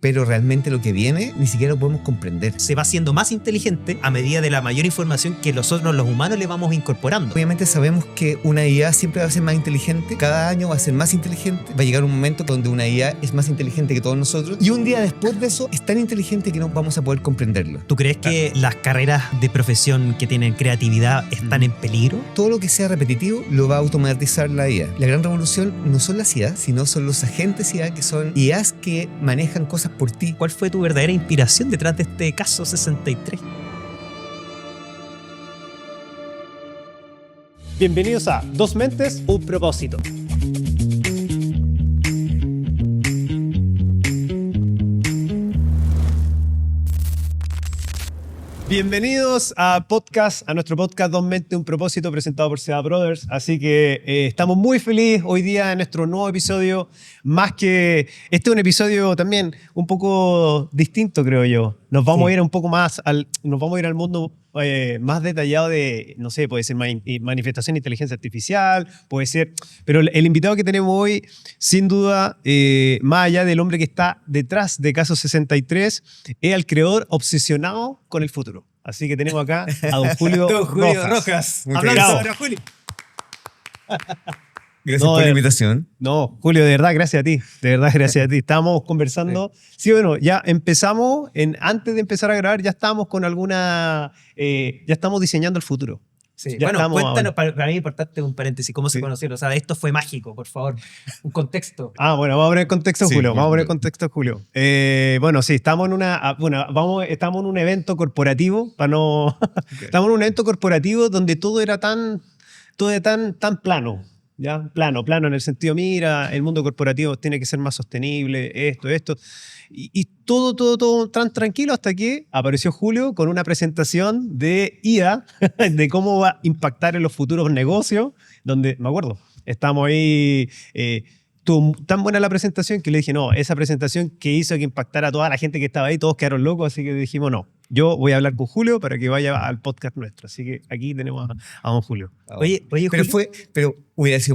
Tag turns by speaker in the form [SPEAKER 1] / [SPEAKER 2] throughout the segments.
[SPEAKER 1] pero realmente lo que viene ni siquiera lo podemos comprender.
[SPEAKER 2] Se va haciendo más inteligente a medida de la mayor información que nosotros los humanos le vamos incorporando.
[SPEAKER 1] Obviamente sabemos que una IA siempre va a ser más inteligente, cada año va a ser más inteligente, va a llegar un momento donde una IA es más inteligente que todos nosotros y un día después de eso es tan inteligente que no vamos a poder comprenderlo.
[SPEAKER 2] ¿Tú crees que las carreras de profesión que tienen creatividad están en peligro?
[SPEAKER 1] Todo lo que sea repetitivo lo va a automatizar la IA. La gran revolución no son las IA, sino son los agentes IA, que son IAs que manejan cosas por ti.
[SPEAKER 2] ¿Cuál fue tu verdadera inspiración detrás de este caso 63?
[SPEAKER 3] Bienvenidos a Dos Mentes, un Propósito. Bienvenidos a nuestro podcast Dos Mentes, un Propósito, presentado por Seba Brothers. Así que estamos muy felices hoy día en nuestro nuevo episodio. Más que este es un episodio también un poco distinto, creo yo. Nos vamos a ir un poco más al mundo más detallado de, no sé, puede ser manifestación de inteligencia artificial, puede ser. Pero el invitado que tenemos hoy, sin duda, más allá del hombre que está detrás de Caso 63, es el creador obsesionado con el futuro. Así que tenemos acá a don Julio Rojas.
[SPEAKER 2] Aplausos para Julio.
[SPEAKER 1] Gracias por la invitación.
[SPEAKER 3] No, Julio, de verdad, gracias a ti. De verdad, gracias a ti. Estábamos conversando. Sí, bueno, ya empezamos, antes de empezar a grabar, ya estábamos con alguna. Ya estamos diseñando el futuro.
[SPEAKER 2] Sí. Bueno, cuéntanos, para mí es importante un paréntesis, ¿cómo se conocieron? O sea, esto fue mágico, por favor, un contexto.
[SPEAKER 3] Bueno, vamos a poner contexto, Julio. Vamos a poner contexto, Julio. Bueno, sí, estamos en un evento corporativo, Estamos en un evento corporativo donde todo era tan plano. ¿Ya? Plano en el sentido, mira, el mundo corporativo tiene que ser más sostenible, esto. Y todo tan tranquilo hasta que apareció Julio con una presentación de IA, de cómo va a impactar en los futuros negocios, donde, me acuerdo, estamos ahí, tuvo tan buena la presentación que le dije, no, esa presentación que hizo que impactara a toda la gente que estaba ahí, todos quedaron locos, así que dijimos, no, yo voy a hablar con Julio para que vaya al podcast nuestro. Así que aquí tenemos a don Julio.
[SPEAKER 2] Oye,
[SPEAKER 1] pero hubiera sido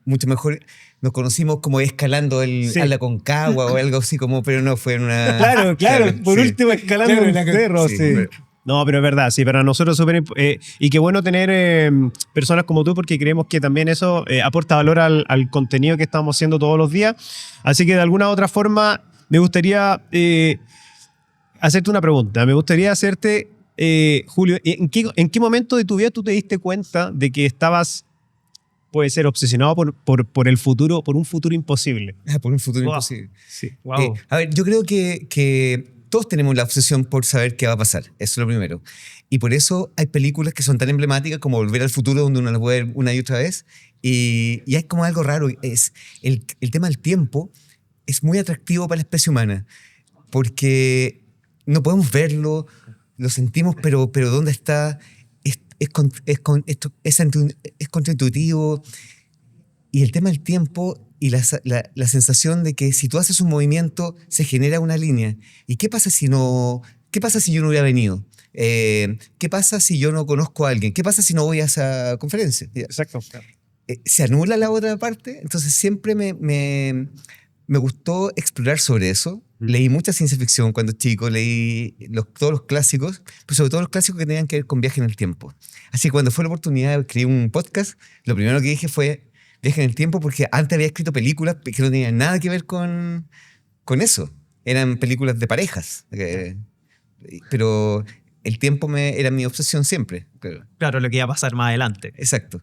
[SPEAKER 1] mucho mejor. Nos conocimos como escalando el Aconcagua o algo así, pero no fue en una.
[SPEAKER 3] Claro, por último escalando un cerro. Sí. No, pero es verdad, sí, para nosotros súper. Y qué bueno tener personas como tú, porque creemos que también eso aporta valor al contenido que estamos haciendo todos los días. Así que de alguna u otra forma me gustaría hacerte una pregunta. Me gustaría hacerte, Julio, ¿en qué momento de tu vida tú te diste cuenta de que estabas, puede ser, obsesionado por el futuro, por un futuro imposible?
[SPEAKER 1] Por un futuro imposible.
[SPEAKER 3] Sí.
[SPEAKER 1] Wow. A ver, yo creo que todos tenemos la obsesión por saber qué va a pasar. Eso es lo primero. Y por eso hay películas que son tan emblemáticas como Volver al Futuro, donde uno las puede ver una y otra vez. Y hay como algo raro. Es el tema del tiempo es muy atractivo para la especie humana, porque no podemos verlo, lo sentimos, pero ¿dónde está? Es contraintuitivo. Y el tema del tiempo y la sensación de que si tú haces un movimiento, se genera una línea. ¿Y qué pasa si yo no hubiera venido? ¿Qué pasa si yo no conozco a alguien? ¿Qué pasa si no voy a esa conferencia?
[SPEAKER 3] Exacto.
[SPEAKER 1] Se anula la otra parte. Entonces siempre me gustó explorar sobre eso. Leí mucha ciencia ficción cuando chico, leí todos los clásicos, pero sobre todo los clásicos que tenían que ver con viaje en el tiempo. Así que cuando fue la oportunidad de escribir un podcast, lo primero que dije fue viaje en el tiempo, porque antes había escrito películas que no tenían nada que ver con eso. Eran películas de parejas. Pero el tiempo era mi obsesión siempre.
[SPEAKER 2] Claro, lo que iba a pasar más adelante.
[SPEAKER 1] Exacto.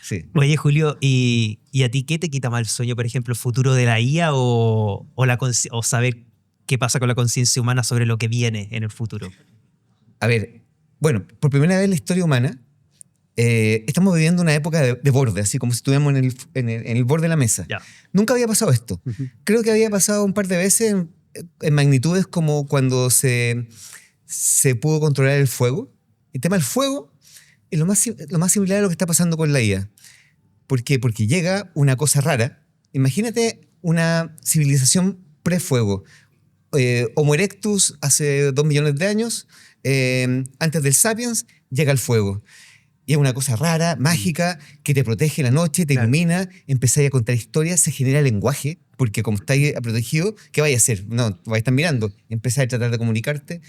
[SPEAKER 1] Sí.
[SPEAKER 2] Oye, Julio, ¿y a ti qué te quita más el sueño? Por ejemplo, ¿el futuro de la IA o saber qué pasa con la conciencia humana sobre lo que viene en el futuro?
[SPEAKER 1] A ver, bueno, por primera vez en la historia humana estamos viviendo una época de borde, así como si estuviéramos en el borde de la mesa.
[SPEAKER 2] Ya.
[SPEAKER 1] Nunca había pasado esto. Creo que había pasado un par de veces en magnitudes como cuando se pudo controlar el fuego. El tema del fuego es lo más similar a lo que está pasando con la IA. ¿Por qué? Porque llega una cosa rara. Imagínate una civilización pre-fuego. Homo erectus hace 2 millones de años, antes del Sapiens, llega el fuego. y es una cosa rara, mágica, que te protege la noche, te ilumina, empezáis a contar historias, se genera lenguaje, porque como estáis protegido, ¿qué vais a hacer? No, vais a estar mirando, empezáis a tratar de comunicarte,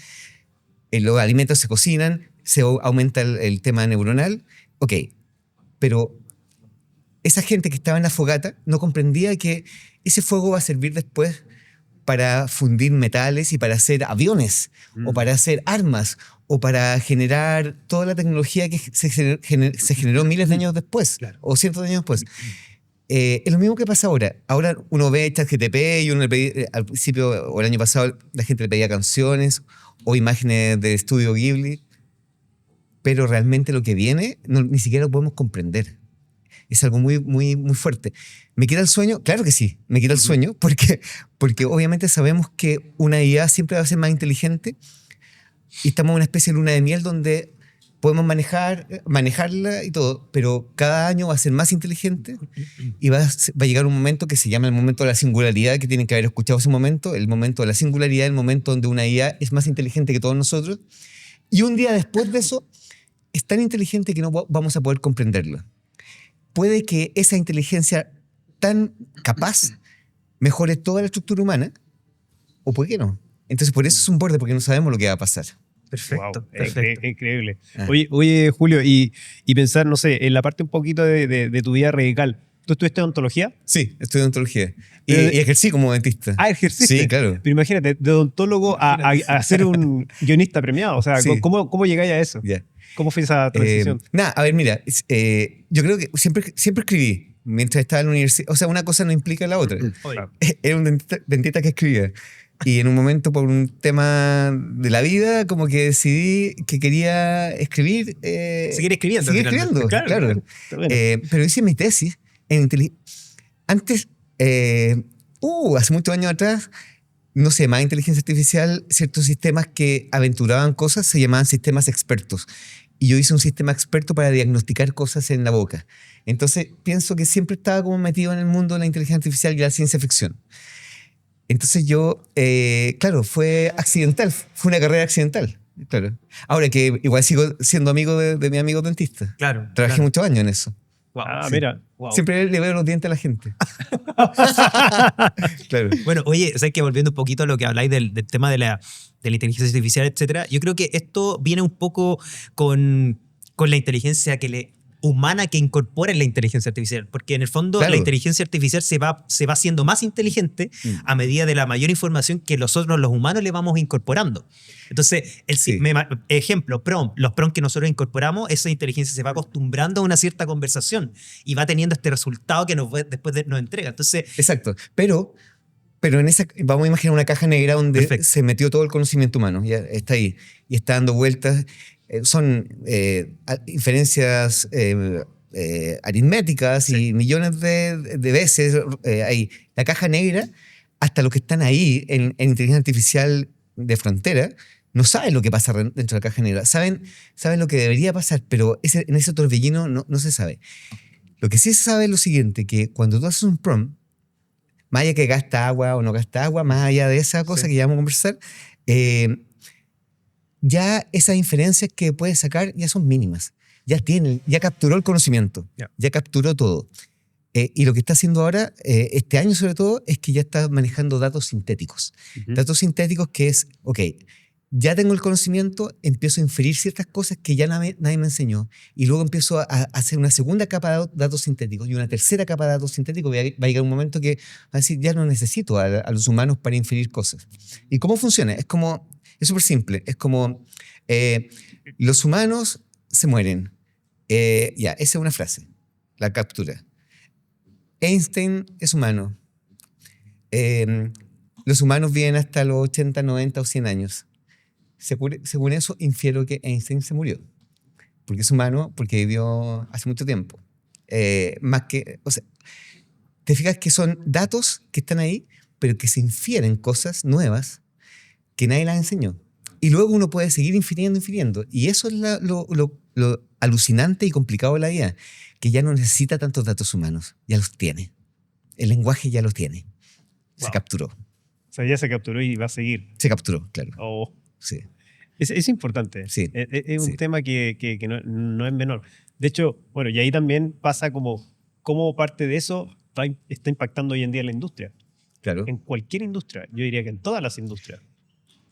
[SPEAKER 1] los alimentos se cocinan, se aumenta el tema neuronal, ok, pero esa gente que estaba en la fogata no comprendía que ese fuego va a servir después para fundir metales y para hacer aviones, o para hacer armas, o para generar toda la tecnología que se generó miles de años después, o cientos de años después. Es lo mismo que pasa ahora. Ahora uno ve ChatGPT y uno le pedía, al principio o el año pasado la gente le pedía canciones o imágenes de estudio Ghibli, pero realmente lo que viene ni siquiera lo podemos comprender. Es algo muy, muy, muy fuerte. ¿Me quita el sueño? Claro que sí, me quita el sueño, porque obviamente sabemos que una IA siempre va a ser más inteligente y estamos en una especie de luna de miel donde podemos manejarla y todo, pero cada año va a ser más inteligente y va a llegar un momento que se llama el momento de la singularidad, que tienen que haber escuchado ese momento, el momento de la singularidad, el momento donde una IA es más inteligente que todos nosotros, y un día después de eso es tan inteligente que no vamos a poder comprenderla. Puede que esa inteligencia tan capaz mejore toda la estructura humana, o puede que no. Entonces, por eso es un borde, porque no sabemos lo que va a pasar.
[SPEAKER 2] Perfecto,
[SPEAKER 3] Wow,
[SPEAKER 2] perfecto.
[SPEAKER 3] increíble. Oye, Julio, y pensar, no sé, en la parte un poquito de tu vida radical. ¿Tú estudiaste odontología?
[SPEAKER 1] Sí, estudio odontología. Y ejercí como dentista.
[SPEAKER 3] Ah, ejerciste.
[SPEAKER 1] Sí, claro.
[SPEAKER 3] Pero imagínate, de odontólogo a ser un guionista premiado. O sea,
[SPEAKER 1] Sí.
[SPEAKER 3] ¿cómo llegáis a eso?
[SPEAKER 1] Yeah.
[SPEAKER 3] ¿Cómo fue esa transición?
[SPEAKER 1] Nada, a ver, mira, yo creo que siempre escribí mientras estaba en la universidad. O sea, una cosa no implica la otra. Era un dentista que escribía. Y en un momento, por un tema de la vida, como que decidí que quería escribir.
[SPEAKER 2] Seguir escribiendo.
[SPEAKER 1] Seguir escribiendo, claro. Pero hice mi tesis en antes, hace muchos años atrás, no se llamaba inteligencia artificial, ciertos sistemas que aventuraban cosas se llamaban sistemas expertos. Y yo hice un sistema experto para diagnosticar cosas en la boca. Entonces, pienso que siempre estaba como metido en el mundo de la inteligencia artificial y la ciencia ficción. Entonces yo, claro, fue accidental, fue una carrera accidental. Claro. Ahora que igual sigo siendo amigo de mi amigo dentista.
[SPEAKER 2] Claro.
[SPEAKER 1] Trabajé muchos años en eso.
[SPEAKER 2] Wow,
[SPEAKER 1] Sí.
[SPEAKER 3] Mira. Wow.
[SPEAKER 1] Siempre le veo los dientes a la gente. Claro.
[SPEAKER 2] Bueno, oye, sabes que volviendo un poquito a lo que habláis del tema de la inteligencia artificial, etcétera, yo creo que esto viene un poco con la inteligencia humana que incorpora en la inteligencia artificial, porque en el fondo
[SPEAKER 1] Claro.
[SPEAKER 2] la inteligencia artificial se va haciendo más inteligente a medida de la mayor información que nosotros los humanos le vamos incorporando. Entonces,
[SPEAKER 1] Sí.
[SPEAKER 2] ejemplo, los prompts que nosotros incorporamos, esa inteligencia se va acostumbrando a una cierta conversación y va teniendo este resultado que después nos entrega. Entonces,
[SPEAKER 1] Exacto. Pero en esa, vamos a imaginar una caja negra donde
[SPEAKER 2] Perfecto.
[SPEAKER 1] se metió todo el conocimiento humano. Ya está ahí. Y está dando vueltas. Son inferencias aritméticas y millones de veces ahí. La caja negra, hasta los que están ahí en inteligencia artificial de frontera, no saben lo que pasa dentro de la caja negra. Saben lo que debería pasar, pero en ese torbellino no se sabe. Lo que sí se sabe es lo siguiente, que cuando tú haces un prompt, más allá que gasta agua o no gasta agua, más allá de esa cosa que ya vamos a conversar, ya esas inferencias que puedes sacar ya son mínimas. Ya capturó el conocimiento, ya capturó todo. Y lo que está haciendo ahora, este año sobre todo, es que ya está manejando datos sintéticos. Datos sintéticos que es, ok, ya tengo el conocimiento, empiezo a inferir ciertas cosas que ya nadie me enseñó, y luego empiezo a hacer una segunda capa de datos sintéticos y una tercera capa de datos sintéticos. Va a llegar un momento que va a decir, ya no necesito a los humanos para inferir cosas. ¿Y cómo funciona? Es súper simple. Es como, los humanos se mueren. Esa es una frase, la captura. Einstein es humano. Los humanos viven hasta los 80, 90 o 100 años. Según eso, infiero que Einstein se murió. Porque es humano, porque vivió hace mucho tiempo. O sea, te fijas que son datos que están ahí, pero que se infieren cosas nuevas que nadie las enseñó. Y luego uno puede seguir infiriendo. Y eso es lo alucinante y complicado de la IA, que ya no necesita tantos datos humanos, ya los tiene. El lenguaje ya los tiene. Se capturó.
[SPEAKER 3] O sea, ya se capturó y va a seguir.
[SPEAKER 1] Se capturó, claro.
[SPEAKER 3] Oh.
[SPEAKER 1] Sí.
[SPEAKER 3] Es importante.
[SPEAKER 1] Sí.
[SPEAKER 3] Es un
[SPEAKER 1] Sí.
[SPEAKER 3] tema que no es menor. De hecho, bueno, y ahí también pasa cómo parte de eso está impactando hoy en día la industria.
[SPEAKER 1] Claro.
[SPEAKER 3] En cualquier industria, yo diría que en todas las industrias.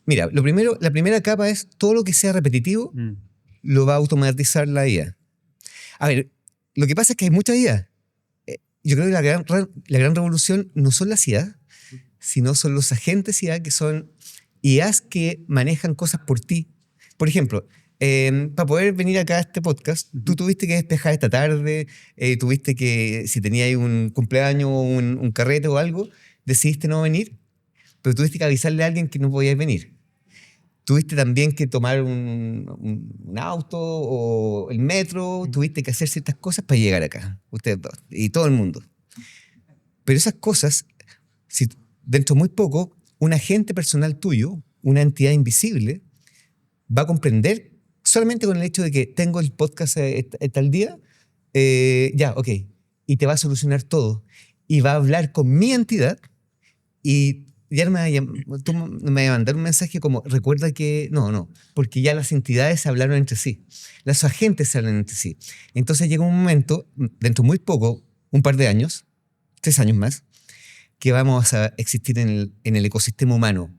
[SPEAKER 1] Mira, la primera capa es todo lo que sea repetitivo, lo va a automatizar la IA. A ver, lo que pasa es que hay mucha IA. Yo creo que la gran revolución no son las IA, sino son los agentes IA, que son IAs que manejan cosas por ti. Por ejemplo, para poder venir acá a este podcast, tú tuviste que despejar esta tarde, tuviste que, si tenías un cumpleaños o un carrete o algo, decidiste no venir, pero tuviste que avisarle a alguien que no podías venir. Tuviste también que tomar un auto o el metro, tuviste que hacer ciertas cosas para llegar acá, ustedes dos, y todo el mundo. Pero esas cosas, si dentro de muy poco, un agente personal tuyo, una entidad invisible, va a comprender solamente con el hecho de que tengo el podcast tal día, ya, ok, y te va a solucionar todo. Y va a hablar con mi entidad y ya tú me vas a mandar un mensaje como, recuerda que, no, porque ya las entidades hablaron entre sí, los agentes hablan entre sí. Entonces llega un momento, dentro de muy poco, un par de años, 3 años más, que vamos a existir en el ecosistema humano,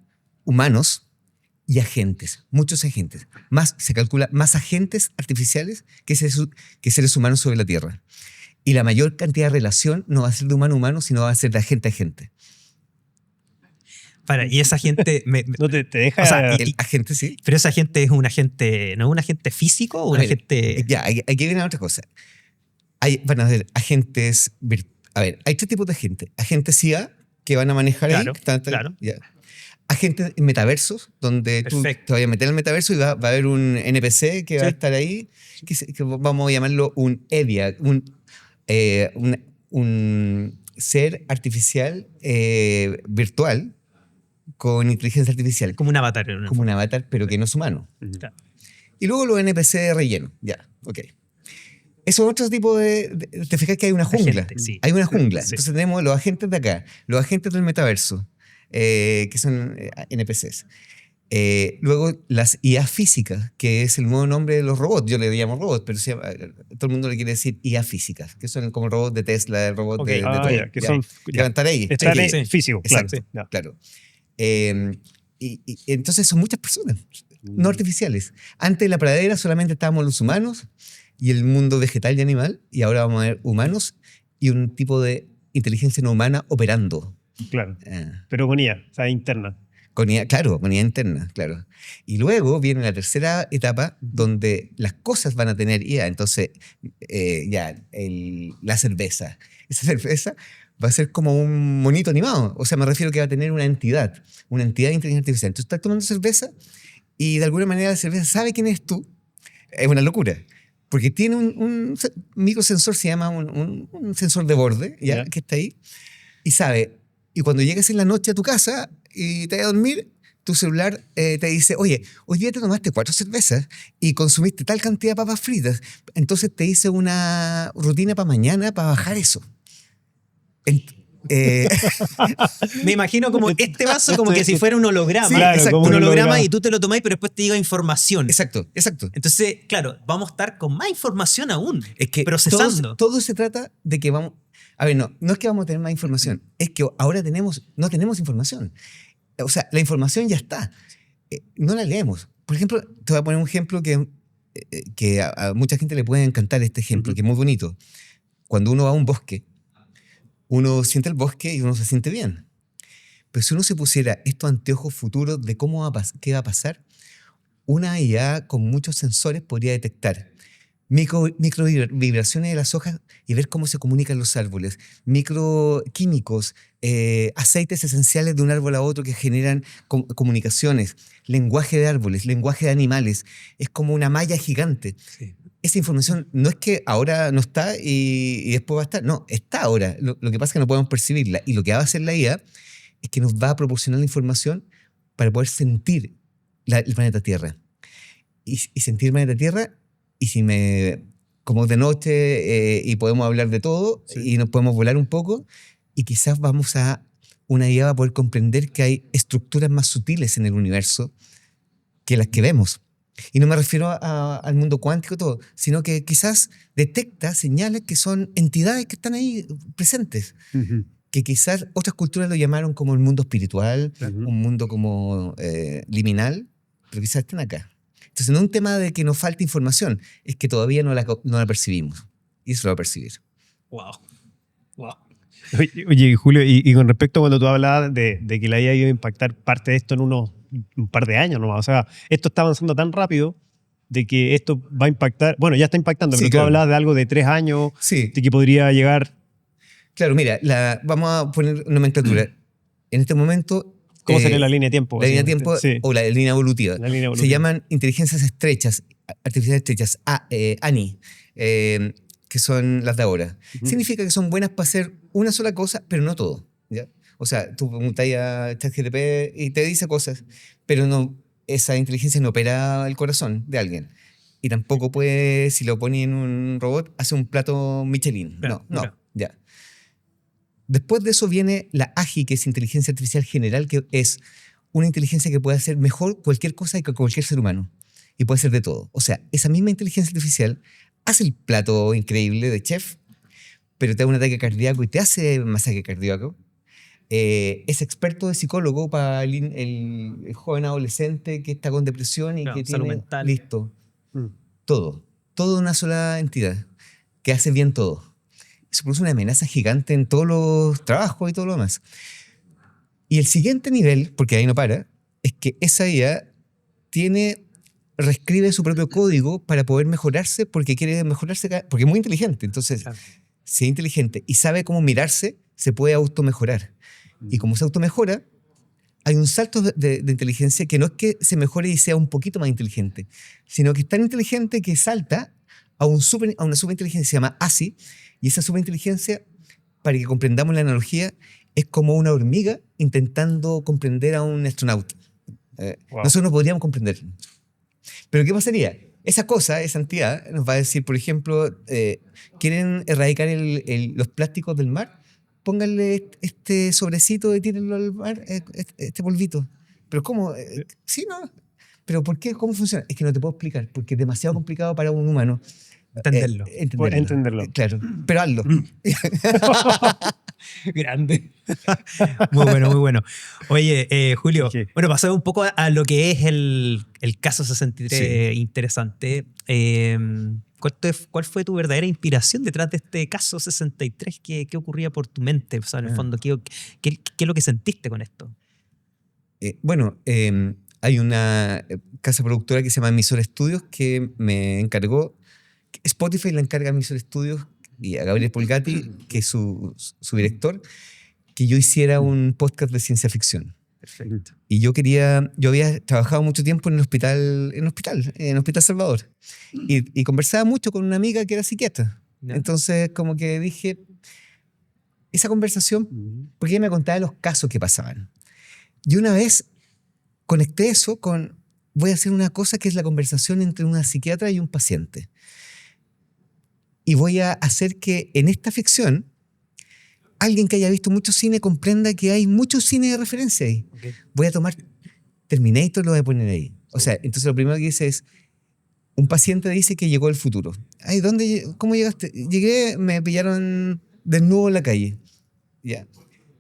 [SPEAKER 1] humanos y agentes, muchos agentes. Se calcula más agentes artificiales que seres humanos sobre la Tierra. Y la mayor cantidad de relación no va a ser de humano a humano, sino va a ser de agente a agente.
[SPEAKER 2] Y esa gente...
[SPEAKER 3] no te deja...
[SPEAKER 1] O sea, el agente sí.
[SPEAKER 2] Pero esa gente es un agente... ¿No es un agente físico o un agente...?
[SPEAKER 1] Ya, aquí viene otra cosa. Van a ser agentes... A ver, hay 3 tipos de agentes. Agentes IA, que van a manejar
[SPEAKER 2] claro,
[SPEAKER 1] ahí.
[SPEAKER 2] Claro.
[SPEAKER 1] Ya. Agentes metaversos, donde tú te vas a meter al metaverso y va a haber un NPC que va a estar ahí, que vamos a llamarlo un EVIA, un ser artificial virtual con inteligencia artificial.
[SPEAKER 2] Como un avatar.
[SPEAKER 1] Como un avatar, pero que no es humano.
[SPEAKER 2] Claro.
[SPEAKER 1] Y luego los NPC de relleno. Ya, ok. Eso es otro tipo te fijas que hay una jungla.
[SPEAKER 2] Sí.
[SPEAKER 1] Hay una jungla.
[SPEAKER 2] Sí.
[SPEAKER 1] Entonces tenemos los agentes de acá, los agentes del metaverso, que son NPCs. Luego las IA físicas, que es el nuevo nombre de los robots. Yo le llamo robots, pero todo el mundo le quiere decir IA físicas, que son como el robot de Tesla, el robot de todo.
[SPEAKER 3] Que son...
[SPEAKER 1] Que van a estar ahí.
[SPEAKER 3] Están físicos,
[SPEAKER 1] exacto, claro. Y entonces son muchas personas, no artificiales. Antes en la pradera solamente estábamos los humanos y el mundo vegetal y animal, y ahora vamos a ver humanos y un tipo de inteligencia no humana operando.
[SPEAKER 3] Claro, pero con IA, o sea, interna.
[SPEAKER 1] Con IA, claro, con IA interna, claro. Y luego viene la tercera etapa donde las cosas van a tener IA. Entonces, la cerveza. Esa cerveza va a ser como un monito animado. O sea, me refiero que va a tener una entidad de inteligencia artificial. Entonces, estás tomando cerveza y de alguna manera la cerveza sabe quién eres tú. Es una locura. Porque tiene un microsensor, se llama un sensor de borde, ¿ya? Que está ahí, y sabe. Y cuando llegues en la noche a tu casa y te vas a dormir, tu celular te dice, oye, hoy día te tomaste 4 cervezas y consumiste tal cantidad de papas fritas. Entonces te hice una rutina para mañana para bajar eso.
[SPEAKER 2] Me imagino como este vaso como que si fuera un holograma.
[SPEAKER 1] Sí, claro,
[SPEAKER 2] exacto, un holograma y tú te lo tomás pero después te diga información.
[SPEAKER 1] Exacto.
[SPEAKER 2] Entonces, claro, vamos a estar con más información aún.
[SPEAKER 1] Es que
[SPEAKER 2] procesando.
[SPEAKER 1] Todo se trata de que vamos... A ver, no es que vamos a tener más información, es que ahora no tenemos información. O sea, la información ya está. No la leemos. Por ejemplo, te voy a poner un ejemplo que a mucha gente le puede encantar este ejemplo, que es muy bonito. Cuando uno va a un bosque, uno siente el bosque y uno se siente bien. Pero si uno se pusiera estos anteojos futuros de qué va a pasar, una IA con muchos sensores podría detectar microvibraciones de las hojas y ver cómo se comunican los árboles, microquímicos, aceites esenciales de un árbol a otro que generan comunicaciones, lenguaje de árboles, lenguaje de animales. Es como una malla gigante. Sí. Esa información no es que ahora no está y después va a estar. No, está ahora. Lo que pasa es que no podemos percibirla. Y lo que va a hacer la IA es que nos va a proporcionar la información para poder sentir el planeta Tierra. Y sentir el planeta Tierra, y como de noche y podemos hablar de todo, y nos podemos volar un poco, y quizás una IA va a poder comprender que hay estructuras más sutiles en el universo que las que vemos. Y no me refiero al mundo cuántico todo, sino que quizás detecta señales que son entidades que están ahí presentes. Que quizás otras culturas lo llamaron como el mundo espiritual, un mundo como liminal, pero quizás estén acá. Entonces no es un tema de que nos falte información, es que todavía no la percibimos. Y eso lo va a percibir.
[SPEAKER 2] Wow. Wow.
[SPEAKER 3] Oye, Julio, y con respecto a cuando tú hablabas de que la IA iba a impactar parte de esto en un par de años nomás, o sea, esto está avanzando tan rápido de que esto va a impactar, bueno, ya está impactando,
[SPEAKER 1] Sí,
[SPEAKER 3] pero
[SPEAKER 1] claro.
[SPEAKER 3] tú hablabas de algo de 3 años,
[SPEAKER 1] Sí.
[SPEAKER 3] de que podría llegar...
[SPEAKER 1] Claro, mira, vamos a poner nomenclatura. En este momento...
[SPEAKER 3] ¿Cómo sería la línea de tiempo?
[SPEAKER 1] La línea de tiempo
[SPEAKER 3] Sí.
[SPEAKER 1] o la línea evolutiva.
[SPEAKER 3] La línea evolutiva.
[SPEAKER 1] Se llaman inteligencias estrechas, artificiales estrechas, ANI, que son las de ahora. Significa que son buenas para hacer una sola cosa, pero no todo. ¿Ya? O sea, tú preguntas a ChatGPT y te dice cosas, pero no, esa inteligencia no opera el corazón de alguien. Y tampoco puede, si lo pone en un robot, hace un plato Michelin.
[SPEAKER 2] Claro,
[SPEAKER 1] No,
[SPEAKER 2] claro.
[SPEAKER 1] ya. Después de eso viene la AGI, que es inteligencia artificial general, que es una inteligencia que puede hacer mejor cualquier cosa que cualquier ser humano. Y puede hacer de todo. O sea, esa misma inteligencia artificial hace el plato increíble de chef, pero te da un ataque cardíaco y te hace masaje cardíaco. Es experto de psicólogo para el joven adolescente que está con depresión y
[SPEAKER 2] Claro,
[SPEAKER 1] que
[SPEAKER 2] salud
[SPEAKER 1] tiene...
[SPEAKER 2] mental.
[SPEAKER 1] Listo. Todo. Todo una sola entidad que hace bien todo. Eso produce una amenaza gigante en todos los trabajos y todo lo demás. Y el siguiente nivel, porque ahí no para, es que esa IA reescribe su propio código para poder mejorarse porque quiere mejorarse, porque es muy inteligente. Entonces,
[SPEAKER 2] Claro.
[SPEAKER 1] si es inteligente y sabe cómo mirarse, se puede automejorar. Y como se automejora, hay un salto de inteligencia que no es que se mejore y sea un poquito más inteligente, sino que es tan inteligente que salta a una superinteligencia que se llama ASI, y esa superinteligencia, para que comprendamos la analogía, es como una hormiga intentando comprender a un astronauta.
[SPEAKER 3] Wow.
[SPEAKER 1] Nosotros no podríamos comprender. Pero ¿qué pasaría? Esa cosa, esa entidad, nos va a decir, por ejemplo, ¿quieren erradicar los plásticos del mar? Pónganle este sobrecito y tírenlo al mar, este polvito. ¿Pero cómo? Sí, no. ¿Pero por qué? ¿Cómo funciona? Es que no te puedo explicar, porque es demasiado complicado para un humano.
[SPEAKER 2] Entenderlo.
[SPEAKER 3] Entenderlo.
[SPEAKER 1] Claro, pero hazlo.
[SPEAKER 2] Grande. Muy bueno, muy bueno. Oye, Julio,
[SPEAKER 3] Sí.
[SPEAKER 2] bueno, pasamos un poco a lo que es el caso 63,
[SPEAKER 1] Sí.
[SPEAKER 2] interesante. ¿Cuál fue tu verdadera inspiración detrás de este caso 63? ¿Qué ocurría por tu mente? O sea, en el fondo, ¿qué es lo que sentiste con esto?
[SPEAKER 1] Bueno, hay una casa productora que se llama Emisor Studios que me encargó. Spotify le encarga a Emisor Studios y a Gabriel Polgatti, que es su director, que yo hiciera un podcast de ciencia ficción.
[SPEAKER 2] Perfecto.
[SPEAKER 1] Y yo había trabajado mucho tiempo en Hospital Salvador. Y conversaba mucho con una amiga que era psiquiatra.
[SPEAKER 2] ¿Ya?
[SPEAKER 1] Entonces, como que dije, esa conversación, porque ella me contaba los casos que pasaban. Y una vez conecté eso con, voy a hacer una cosa que es la conversación entre una psiquiatra y un paciente. Y voy a hacer que en esta ficción alguien que haya visto mucho cine comprenda que hay mucho cine de referencia ahí.
[SPEAKER 2] Okay.
[SPEAKER 1] Voy a tomar Terminator y lo voy a poner ahí. O sea, entonces lo primero que dice es, un paciente dice que llegó el futuro. Ay, ¿cómo llegaste? Llegué, me pillaron desnudo en la calle. Ya.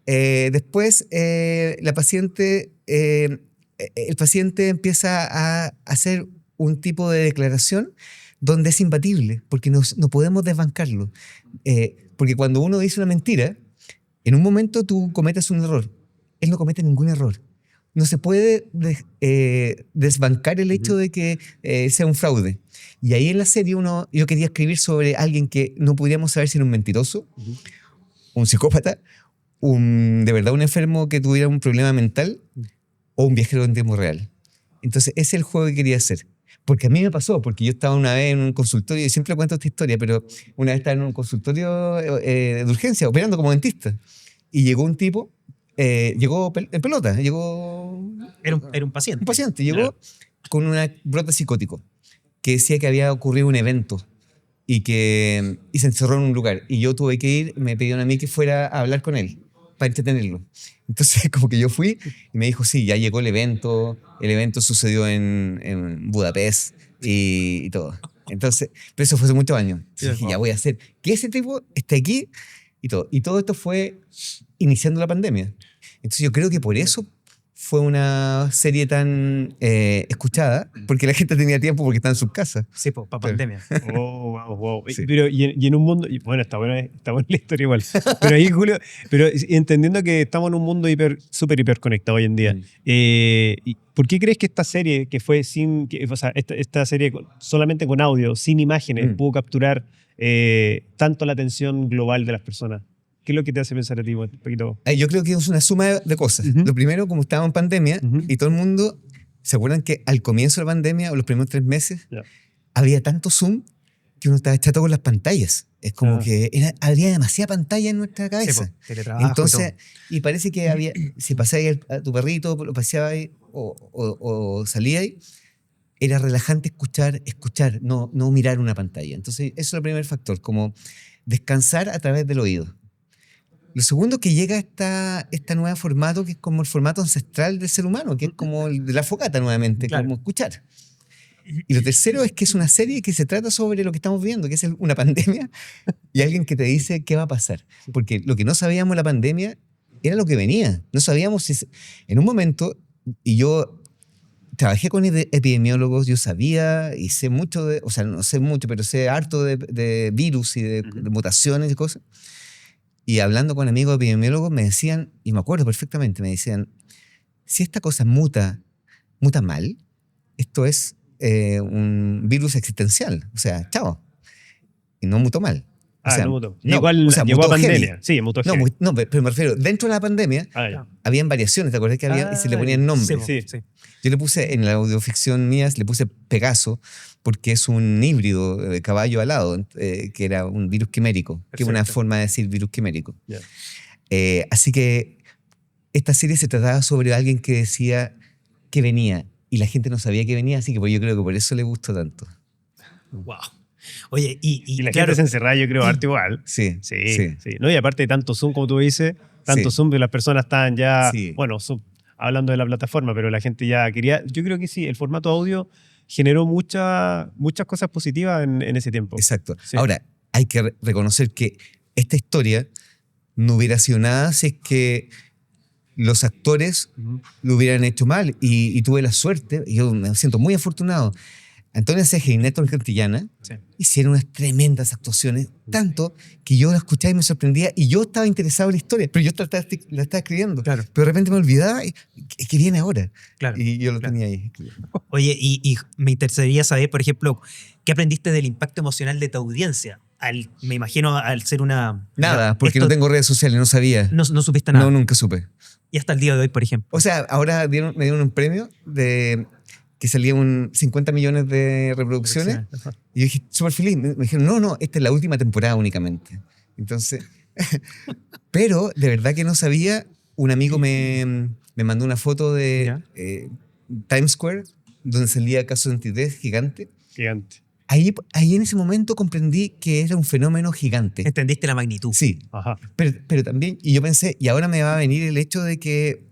[SPEAKER 1] Después el paciente empieza a hacer un tipo de declaración donde es imbatible, porque no podemos desbancarlo. Porque cuando uno dice una mentira, en un momento tú cometes un error. Él no comete ningún error. No se puede desbancar el hecho de que sea un fraude. Y ahí en la serie yo quería escribir sobre alguien que no pudiéramos saber si era un mentiroso, un psicópata, de verdad un enfermo que tuviera un problema mental o un viajero en tiempo real. Entonces ese es el juego que quería hacer. Porque a mí me pasó, porque yo estaba una vez en un consultorio, y siempre cuento esta historia, pero una vez estaba en un consultorio de urgencia, operando como dentista, y llegó un tipo, llegó en pelota, llegó...
[SPEAKER 2] Era un paciente.
[SPEAKER 1] Un paciente, llegó
[SPEAKER 2] Claro.
[SPEAKER 1] con un brote psicótico, que decía que había ocurrido un evento, y se encerró en un lugar, y yo tuve que ir, me pidieron a mí que fuera a hablar con él, para entretenerlo. Entonces, como que yo fui y me dijo, sí, ya llegó el evento sucedió en Budapest y todo. Entonces, pero eso fue hace muchos años. Entonces dije, ya voy a hacer que ese tipo esté aquí y todo. Y todo esto fue iniciando la pandemia. Entonces yo creo que por eso fue una serie tan escuchada, porque la gente tenía tiempo porque estaba en sus casas.
[SPEAKER 2] Sí, para pandemia.
[SPEAKER 3] Oh, wow.
[SPEAKER 1] Sí.
[SPEAKER 3] Pero y en un mundo, bueno, está buena la historia igual. Pero ahí, Julio, pero entendiendo que estamos en un mundo súper hiper conectado hoy en día, ¿y ¿por qué crees que esta serie, que fue o sea, esta serie solamente con audio, sin imágenes, pudo capturar tanto la atención global de las personas? ¿Qué es lo que te hace pensar a ti un poquito?
[SPEAKER 1] Yo creo que es una suma de cosas. Lo primero, como estábamos en pandemia y todo el mundo, ¿se acuerdan que al comienzo de la pandemia o los primeros 3 meses había tanto Zoom que uno estaba chato con las pantallas? Es como que había demasiada pantalla en nuestra cabeza.
[SPEAKER 2] Sí, teletrabajo.
[SPEAKER 1] Entonces, y parece que había, si pasáis a tu perrito, lo paseabais o salíais, era relajante escuchar, no mirar una pantalla. Entonces, eso es el primer factor, como descansar a través del oído. Lo segundo, que llega este nuevo formato, que es como el formato ancestral del ser humano, que es como el de la fogata nuevamente,
[SPEAKER 2] Claro.
[SPEAKER 1] como escuchar. Y lo tercero es que es una serie que se trata sobre lo que estamos viviendo, que es una pandemia, y alguien que te dice qué va a pasar. Porque lo que no sabíamos de la pandemia era lo que venía. No sabíamos si... En un momento, y yo trabajé con epidemiólogos, yo sabía y sé mucho o sea, no sé mucho, pero sé harto de virus y de mutaciones y cosas. Y hablando con amigos epidemiólogos me decían, y me acuerdo perfectamente, me decían, si esta cosa muta mal, esto es un virus existencial. O sea, chao. Y no mutó mal. O sea,
[SPEAKER 3] No mutó.
[SPEAKER 1] no,
[SPEAKER 3] Igual
[SPEAKER 1] o sea,
[SPEAKER 3] llegó a
[SPEAKER 1] mutó heavy.
[SPEAKER 3] pandemia. Sí, mutó
[SPEAKER 1] No,
[SPEAKER 3] heavy.
[SPEAKER 1] no, pero me refiero, dentro de la pandemia
[SPEAKER 3] Ya.
[SPEAKER 1] habían variaciones, ¿te acuerdas que había? Y se le ponían nombres.
[SPEAKER 3] Sí.
[SPEAKER 1] Yo le puse, en la audioficción mía, le puse Pegaso, porque es un híbrido de caballo alado, que era un virus quimérico, que es una
[SPEAKER 2] Perfecto.
[SPEAKER 1] forma de decir virus quimérico.
[SPEAKER 3] Ya.
[SPEAKER 1] Así que esta serie se trataba sobre alguien que decía que venía, y la gente no sabía que venía, así que pues yo creo que por eso le gustó tanto.
[SPEAKER 2] Wow. Oye,
[SPEAKER 3] Y la
[SPEAKER 2] claro,
[SPEAKER 3] gente se encerraba, yo creo, harto igual.
[SPEAKER 1] Sí.
[SPEAKER 3] Sí. No, y aparte de tanto Zoom, como tú dices, tanto
[SPEAKER 1] Sí.
[SPEAKER 3] Zoom, que las personas estaban ya,
[SPEAKER 1] Sí.
[SPEAKER 3] bueno, hablando de la plataforma, pero la gente ya quería, yo creo que sí, el formato audio generó muchas cosas positivas en ese tiempo.
[SPEAKER 1] Exacto.
[SPEAKER 3] Sí.
[SPEAKER 1] Ahora, hay que reconocer que esta historia no hubiera sido nada si es que los actores lo hubieran hecho mal. Y tuve la suerte, y yo me siento muy afortunado. Antonio Ceja y Néstor Cantillana
[SPEAKER 2] sí.
[SPEAKER 1] hicieron unas tremendas actuaciones, tanto que yo la escuchaba y me sorprendía, y yo estaba interesado en la historia, pero yo la estaba escribiendo.
[SPEAKER 2] Claro.
[SPEAKER 1] Pero de repente me olvidaba, ¿qué viene ahora?
[SPEAKER 2] Claro,
[SPEAKER 1] Y yo lo
[SPEAKER 2] claro.
[SPEAKER 1] tenía ahí.
[SPEAKER 2] Oye, y me interesaría saber, por ejemplo, ¿qué aprendiste del impacto emocional de tu audiencia? Me imagino al ser una...
[SPEAKER 1] Nada, porque
[SPEAKER 2] esto-
[SPEAKER 1] no tengo redes sociales, no sabía.
[SPEAKER 2] No supiste nada.
[SPEAKER 1] No, nunca supe.
[SPEAKER 2] Y hasta el día de hoy, por ejemplo.
[SPEAKER 1] O sea, ahora me dieron un premio que salía 50 millones de reproducciones.
[SPEAKER 2] Ajá.
[SPEAKER 1] Y yo dije, súper feliz. Me dijeron, no, esta es la última temporada únicamente. Entonces, pero de verdad que no sabía. Un amigo me mandó una foto de
[SPEAKER 2] ¿Ya?
[SPEAKER 1] Times Square, donde salía Caso 23, gigante.
[SPEAKER 3] Gigante.
[SPEAKER 1] Ahí en ese momento comprendí que era un fenómeno gigante.
[SPEAKER 2] Entendiste la magnitud.
[SPEAKER 1] Sí,
[SPEAKER 3] Ajá.
[SPEAKER 1] pero también, y yo pensé, y ahora me va a venir el hecho de que,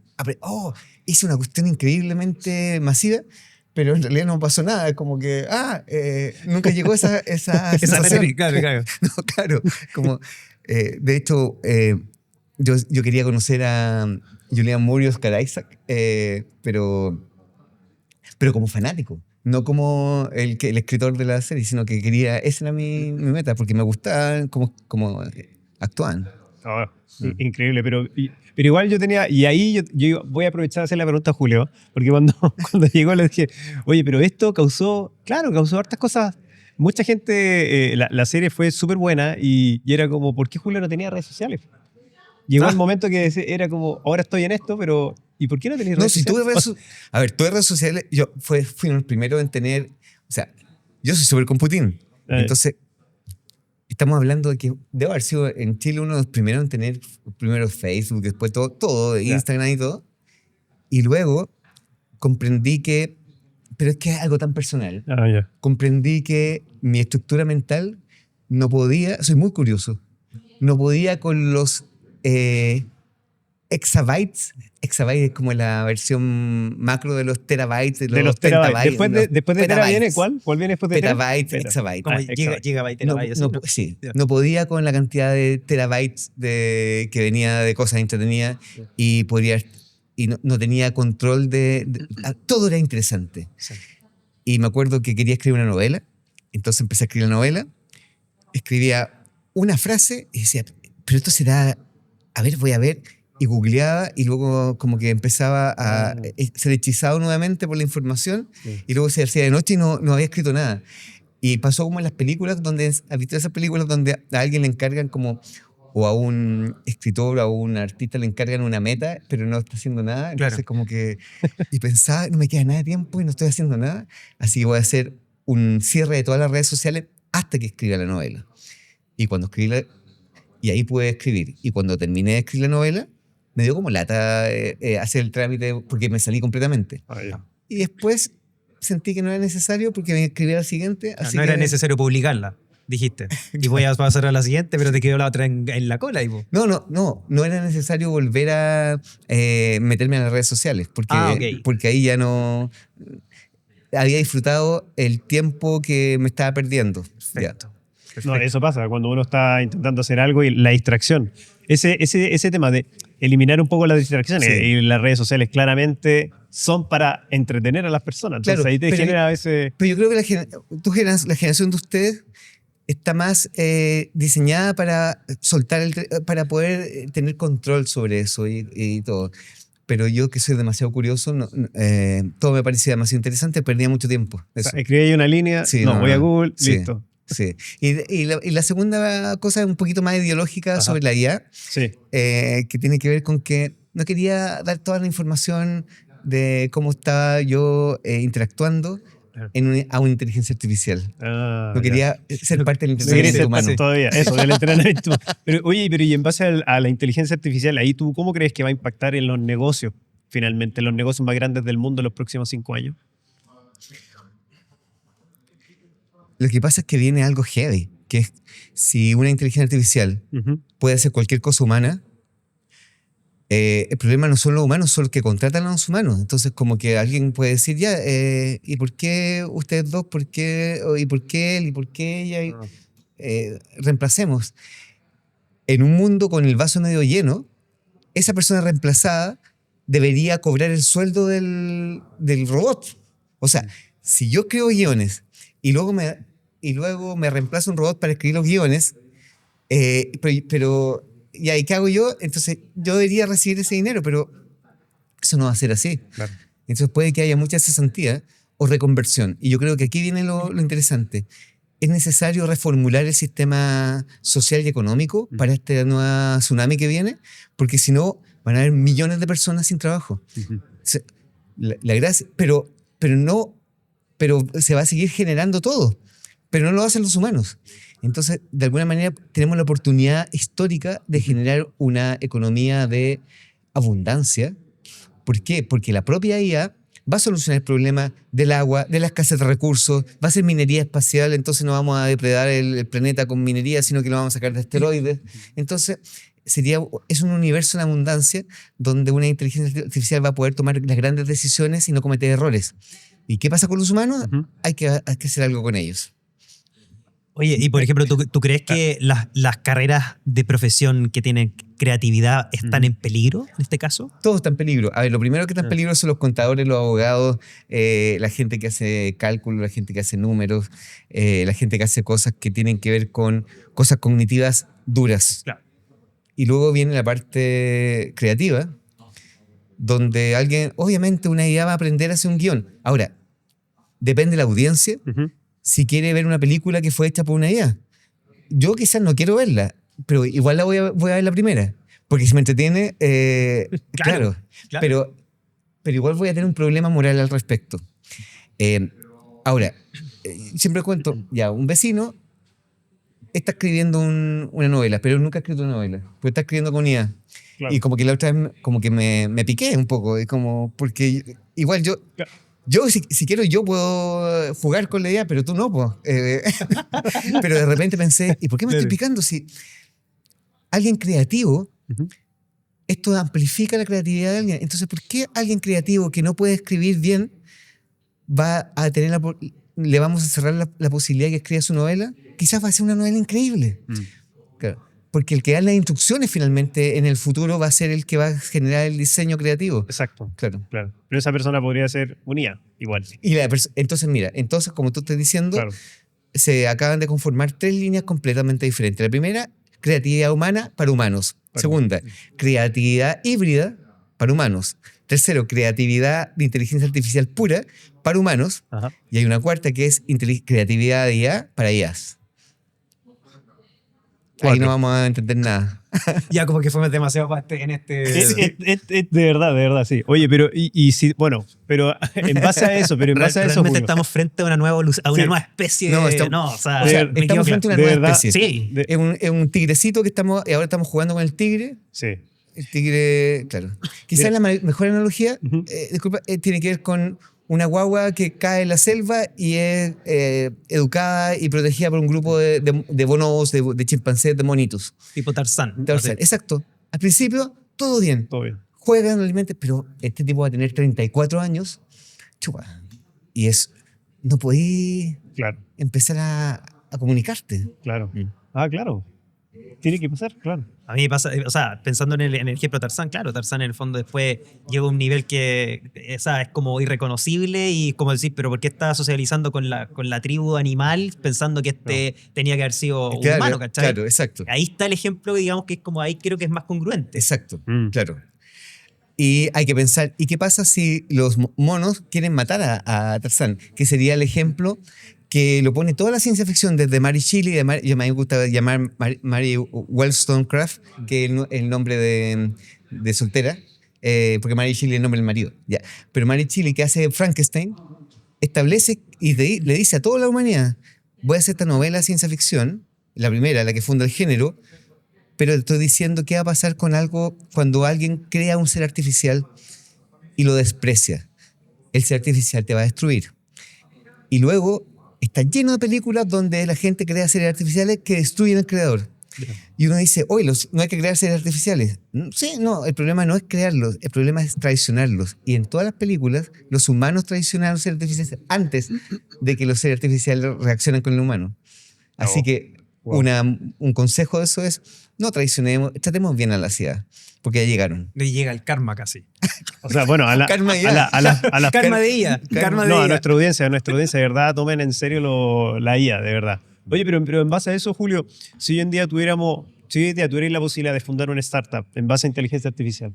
[SPEAKER 1] hice una cuestión increíblemente masiva, pero en realidad no pasó nada, como que, nunca llegó esa sensación.
[SPEAKER 2] serie, claro.
[SPEAKER 1] No, claro, como, de hecho, yo quería conocer a Julian Moore y Oscar Isaac, pero como fanático. No como el escritor de la serie, sino que esa era mi meta, porque me gustaban como actuaban.
[SPEAKER 3] Increíble, pero igual yo tenía, y ahí yo voy a aprovechar de hacer la pregunta a Julio, porque cuando llegó le dije, oye, pero esto causó hartas cosas. Mucha gente, la serie fue súper buena y era como, ¿por qué Julio no tenía redes sociales? Llegó el momento que era como, ahora estoy en esto, pero ¿y por qué no tenías redes sociales?
[SPEAKER 1] A ver, tuve redes sociales, yo fui el primero en tener, o sea, yo soy súper computín, entonces estamos hablando de que debo haber sido en Chile uno de los primeros en tener primero Facebook, después todo Instagram y todo, y luego comprendí que, pero es que es algo tan personal, comprendí que mi estructura mental no podía, soy muy curioso, no podía con los exabytes. Exabytes es como la versión macro de los terabytes.
[SPEAKER 3] De los terabytes. Después de tera viene,
[SPEAKER 1] petabytes.
[SPEAKER 3] ¿cuál viene después de tera?
[SPEAKER 1] Petabytes, exabytes.
[SPEAKER 2] Como
[SPEAKER 3] exabyte.
[SPEAKER 2] gigabyte,
[SPEAKER 1] No,
[SPEAKER 2] terabyte, así,
[SPEAKER 1] no,
[SPEAKER 2] ¿no?
[SPEAKER 1] sí,
[SPEAKER 2] Ya.
[SPEAKER 1] no podía con la cantidad de terabytes que venía de cosas entretenidas y no tenía control todo era interesante.
[SPEAKER 2] Sí.
[SPEAKER 1] Y me acuerdo que quería escribir una novela, entonces empecé a escribir la novela, escribía una frase y decía, pero esto será, a ver, voy a ver, y googleaba y luego como que empezaba a ser hechizado nuevamente por la información y luego se hacía de noche y no había escrito nada. Y pasó como en las películas, has visto esas películas donde a alguien le encargan como, o a un escritor o a un artista le encargan una meta, pero no está haciendo nada. Entonces
[SPEAKER 2] Claro.
[SPEAKER 1] como que, y pensaba, no me queda nada de tiempo y no estoy haciendo nada, así que voy a hacer un cierre de todas las redes sociales hasta que escriba la novela. Y cuando y ahí pude escribir. Y cuando terminé de escribir la novela, me dio como lata hacer el trámite porque me salí completamente. Y después sentí que no era necesario porque me escribí a la siguiente. Así
[SPEAKER 2] No
[SPEAKER 1] que
[SPEAKER 2] era necesario publicarla, dijiste. Y voy a pasar a la siguiente, pero te quedó la otra en la cola.
[SPEAKER 1] No era necesario volver a meterme a las redes sociales porque,
[SPEAKER 2] Ok.
[SPEAKER 1] porque ahí ya no había disfrutado el tiempo que me estaba perdiendo. Ya.
[SPEAKER 2] Perfecto.
[SPEAKER 3] No, eso pasa cuando uno está intentando hacer algo y la distracción. Ese tema de eliminar un poco las distracciones
[SPEAKER 1] Sí.
[SPEAKER 3] y las redes sociales claramente son para entretener a las personas. Entonces
[SPEAKER 1] Claro,
[SPEAKER 3] ahí te
[SPEAKER 1] pero-
[SPEAKER 3] genera ese...
[SPEAKER 1] Pero yo creo que la generación de ustedes está más diseñada para para poder tener control sobre eso y todo. Pero yo, que soy demasiado curioso, todo me parecía demasiado interesante, perdía mucho tiempo. Eso.
[SPEAKER 3] Escribí ahí una línea,
[SPEAKER 1] Sí,
[SPEAKER 3] voy a Google,
[SPEAKER 1] sí,
[SPEAKER 3] listo.
[SPEAKER 1] Sí. Y la segunda cosa es un poquito más ideológica
[SPEAKER 3] Ajá.
[SPEAKER 1] sobre la IA,
[SPEAKER 3] Sí.
[SPEAKER 1] que tiene que ver con que no quería dar toda la información de cómo estaba yo interactuando a una inteligencia artificial.
[SPEAKER 3] Ah,
[SPEAKER 1] No
[SPEAKER 3] ya.
[SPEAKER 1] quería ser parte del
[SPEAKER 3] No quería
[SPEAKER 1] entrenamiento
[SPEAKER 3] ser
[SPEAKER 1] humano.
[SPEAKER 3] parte todavía, eso, del entrenamiento. Pero, oye, y en base a la inteligencia artificial, ahí tú, ¿cómo crees que va a impactar en los negocios, finalmente, en los negocios más grandes del mundo en los próximos 5 años?
[SPEAKER 1] Lo que pasa es que viene algo heavy, que es si una inteligencia artificial
[SPEAKER 3] Ujú.
[SPEAKER 1] puede hacer cualquier cosa humana, el problema no son los humanos, son los que contratan a los humanos. Entonces, como que alguien puede decir, ya, ¿y por qué ustedes dos? ¿Por qué? ¿Y por qué él? ¿Y por qué ella? Reemplacemos. En un mundo con el vaso medio lleno, esa persona reemplazada debería cobrar el sueldo del robot. O sea, si yo creo guiones y luego me reemplaza un robot para escribir los guiones, pero ¿y ahí qué hago yo? Entonces yo debería recibir ese dinero, pero eso no va a ser así.
[SPEAKER 3] Claro.
[SPEAKER 1] Entonces puede que haya mucha cesantía o reconversión. Y yo creo que aquí viene lo interesante. Es necesario reformular el sistema social y económico para esta nueva tsunami que viene, porque si no van a haber millones de personas sin trabajo.
[SPEAKER 3] Ujú.
[SPEAKER 1] La gracia, pero se va a seguir generando todo, pero no lo hacen los humanos. Entonces, de alguna manera, tenemos la oportunidad histórica de generar una economía de abundancia. ¿Por qué? Porque la propia IA va a solucionar el problema del agua, de la escasez de recursos, va a hacer minería espacial, entonces no vamos a depredar el planeta con minería, sino que lo vamos a sacar de asteroides. Entonces, es un universo en abundancia donde una inteligencia artificial va a poder tomar las grandes decisiones y no cometer errores. ¿Y qué pasa con los humanos?
[SPEAKER 3] Ujú.
[SPEAKER 1] Hay que hacer algo con ellos.
[SPEAKER 2] Oye, y por ejemplo, ¿tú crees que las carreras de profesión que tienen creatividad están en peligro en este caso?
[SPEAKER 1] Todo está en peligro. A ver, lo primero que está en peligro son los contadores, los abogados, la gente que hace cálculo, la gente que hace números, la gente que hace cosas que tienen que ver con cosas cognitivas duras.
[SPEAKER 2] Claro.
[SPEAKER 1] Y luego viene la parte creativa, donde obviamente una IA va a aprender a hacer un guión. Ahora, depende de la audiencia
[SPEAKER 3] Ujú.
[SPEAKER 1] si quiere ver una película que fue hecha por una IA. Yo quizás no quiero verla, pero igual voy a ver la primera, porque si me entretiene, claro.
[SPEAKER 2] Claro.
[SPEAKER 1] Pero igual voy a tener un problema moral al respecto. Ahora, siempre cuento, ya, un vecino está escribiendo una novela, pero nunca ha escrito una novela, pues está escribiendo con IA.
[SPEAKER 3] Claro.
[SPEAKER 1] Y como que la otra vez como que me piqué un poco, es como, porque igual yo...
[SPEAKER 3] Claro.
[SPEAKER 1] Yo, si quiero, yo puedo jugar con la idea, pero tú no, pues. Pero de repente pensé, ¿y por qué me estoy picando? Si alguien creativo
[SPEAKER 3] Ujú.
[SPEAKER 1] esto amplifica la creatividad de alguien. Entonces, ¿por qué alguien creativo que no puede escribir bien va a tener le vamos a cerrar la posibilidad de que escriba su novela? Quizás va a ser una novela increíble. Claro. Porque el que da las instrucciones finalmente en el futuro va a ser el que va a generar el diseño creativo.
[SPEAKER 3] Exacto.
[SPEAKER 1] Claro.
[SPEAKER 3] Pero esa persona podría ser un IA, igual.
[SPEAKER 1] Y entonces, mira, como tú estás diciendo,
[SPEAKER 3] Claro.
[SPEAKER 1] se acaban de conformar 3 líneas completamente diferentes. La primera, creatividad humana para humanos. Segunda, creatividad híbrida para humanos. Tercero, creatividad de inteligencia artificial pura para humanos.
[SPEAKER 3] Ajá.
[SPEAKER 1] Y hay una cuarta que es creatividad de IA para IAs. Ahí no vamos a entender nada.
[SPEAKER 2] Ya como que fuimos demasiado en este...
[SPEAKER 3] De verdad, sí. Oye, pero bueno, pero en base a eso,
[SPEAKER 2] Realmente
[SPEAKER 3] Julio,
[SPEAKER 2] estamos frente a una nueva nueva especie.
[SPEAKER 1] No,
[SPEAKER 2] o sea,
[SPEAKER 1] estamos
[SPEAKER 2] me equivoco.
[SPEAKER 1] frente a una
[SPEAKER 3] de
[SPEAKER 1] nueva
[SPEAKER 3] verdad.
[SPEAKER 1] especie.
[SPEAKER 2] Sí.
[SPEAKER 1] Es un tigrecito que ahora estamos jugando con el tigre.
[SPEAKER 3] Sí.
[SPEAKER 1] El tigre, claro. Quizás la mejor analogía, disculpa, tiene que ver con una guagua que cae en la selva y es educada y protegida por un grupo de bonobos, de chimpancés, de monitos.
[SPEAKER 2] Tipo Tarzán.
[SPEAKER 1] Tarzán, exacto. Al principio, todo bien.
[SPEAKER 3] Todo bien.
[SPEAKER 1] Juegan, alimentan, pero este tipo va a tener 34 años. Chupa. Y no podí
[SPEAKER 3] Claro.
[SPEAKER 1] empezar a comunicarte.
[SPEAKER 3] Claro. Ah, claro. Tiene que pasar, claro.
[SPEAKER 2] A mí me pasa, o sea, pensando en el ejemplo de Tarzán, claro, Tarzán en el fondo después llega a un nivel que es como irreconocible y como decir, pero ¿por qué está socializando con la tribu animal pensando que tenía que haber sido humano, ¿cachai?
[SPEAKER 1] Claro, exacto.
[SPEAKER 2] Ahí está el ejemplo, digamos, que es como ahí creo que es más congruente.
[SPEAKER 1] Exacto, claro. Y hay que pensar, ¿y qué pasa si los monos quieren matar a Tarzán? Que sería el ejemplo que lo pone toda la ciencia ficción, desde Mary Shelley, yo me gusta llamar Mary Wollstonecraft, que es el nombre de soltera, porque Mary Shelley es el nombre del marido. Ya. Pero Mary Shelley, que hace Frankenstein, establece y le dice a toda la humanidad, voy a hacer esta novela de ciencia ficción, la primera, la que funda el género, pero estoy diciendo qué va a pasar con algo cuando alguien crea un ser artificial y lo desprecia. El ser artificial te va a destruir. Y luego está lleno de películas donde la gente crea seres artificiales que destruyen al creador. Y uno dice, oye, no hay que crear seres artificiales. Sí, no, el problema no es crearlos, el problema es traicionarlos. Y en todas las películas, los humanos traicionaron seres artificiales antes de que los seres artificiales reaccionen con el humano. Así que un consejo de eso es, no traicionemos, tratemos bien a la ciudad, porque ya llegaron.
[SPEAKER 2] Le llega el karma casi.
[SPEAKER 3] O sea, bueno, a
[SPEAKER 1] Karma de
[SPEAKER 3] las
[SPEAKER 2] Karma de IA. Karma de
[SPEAKER 3] no,
[SPEAKER 2] IA.
[SPEAKER 3] a nuestra audiencia, de verdad, tomen en serio la IA, de verdad. Oye, pero en base a eso, Julio, si hoy en día tuvierais la posibilidad de fundar una startup en base a inteligencia artificial,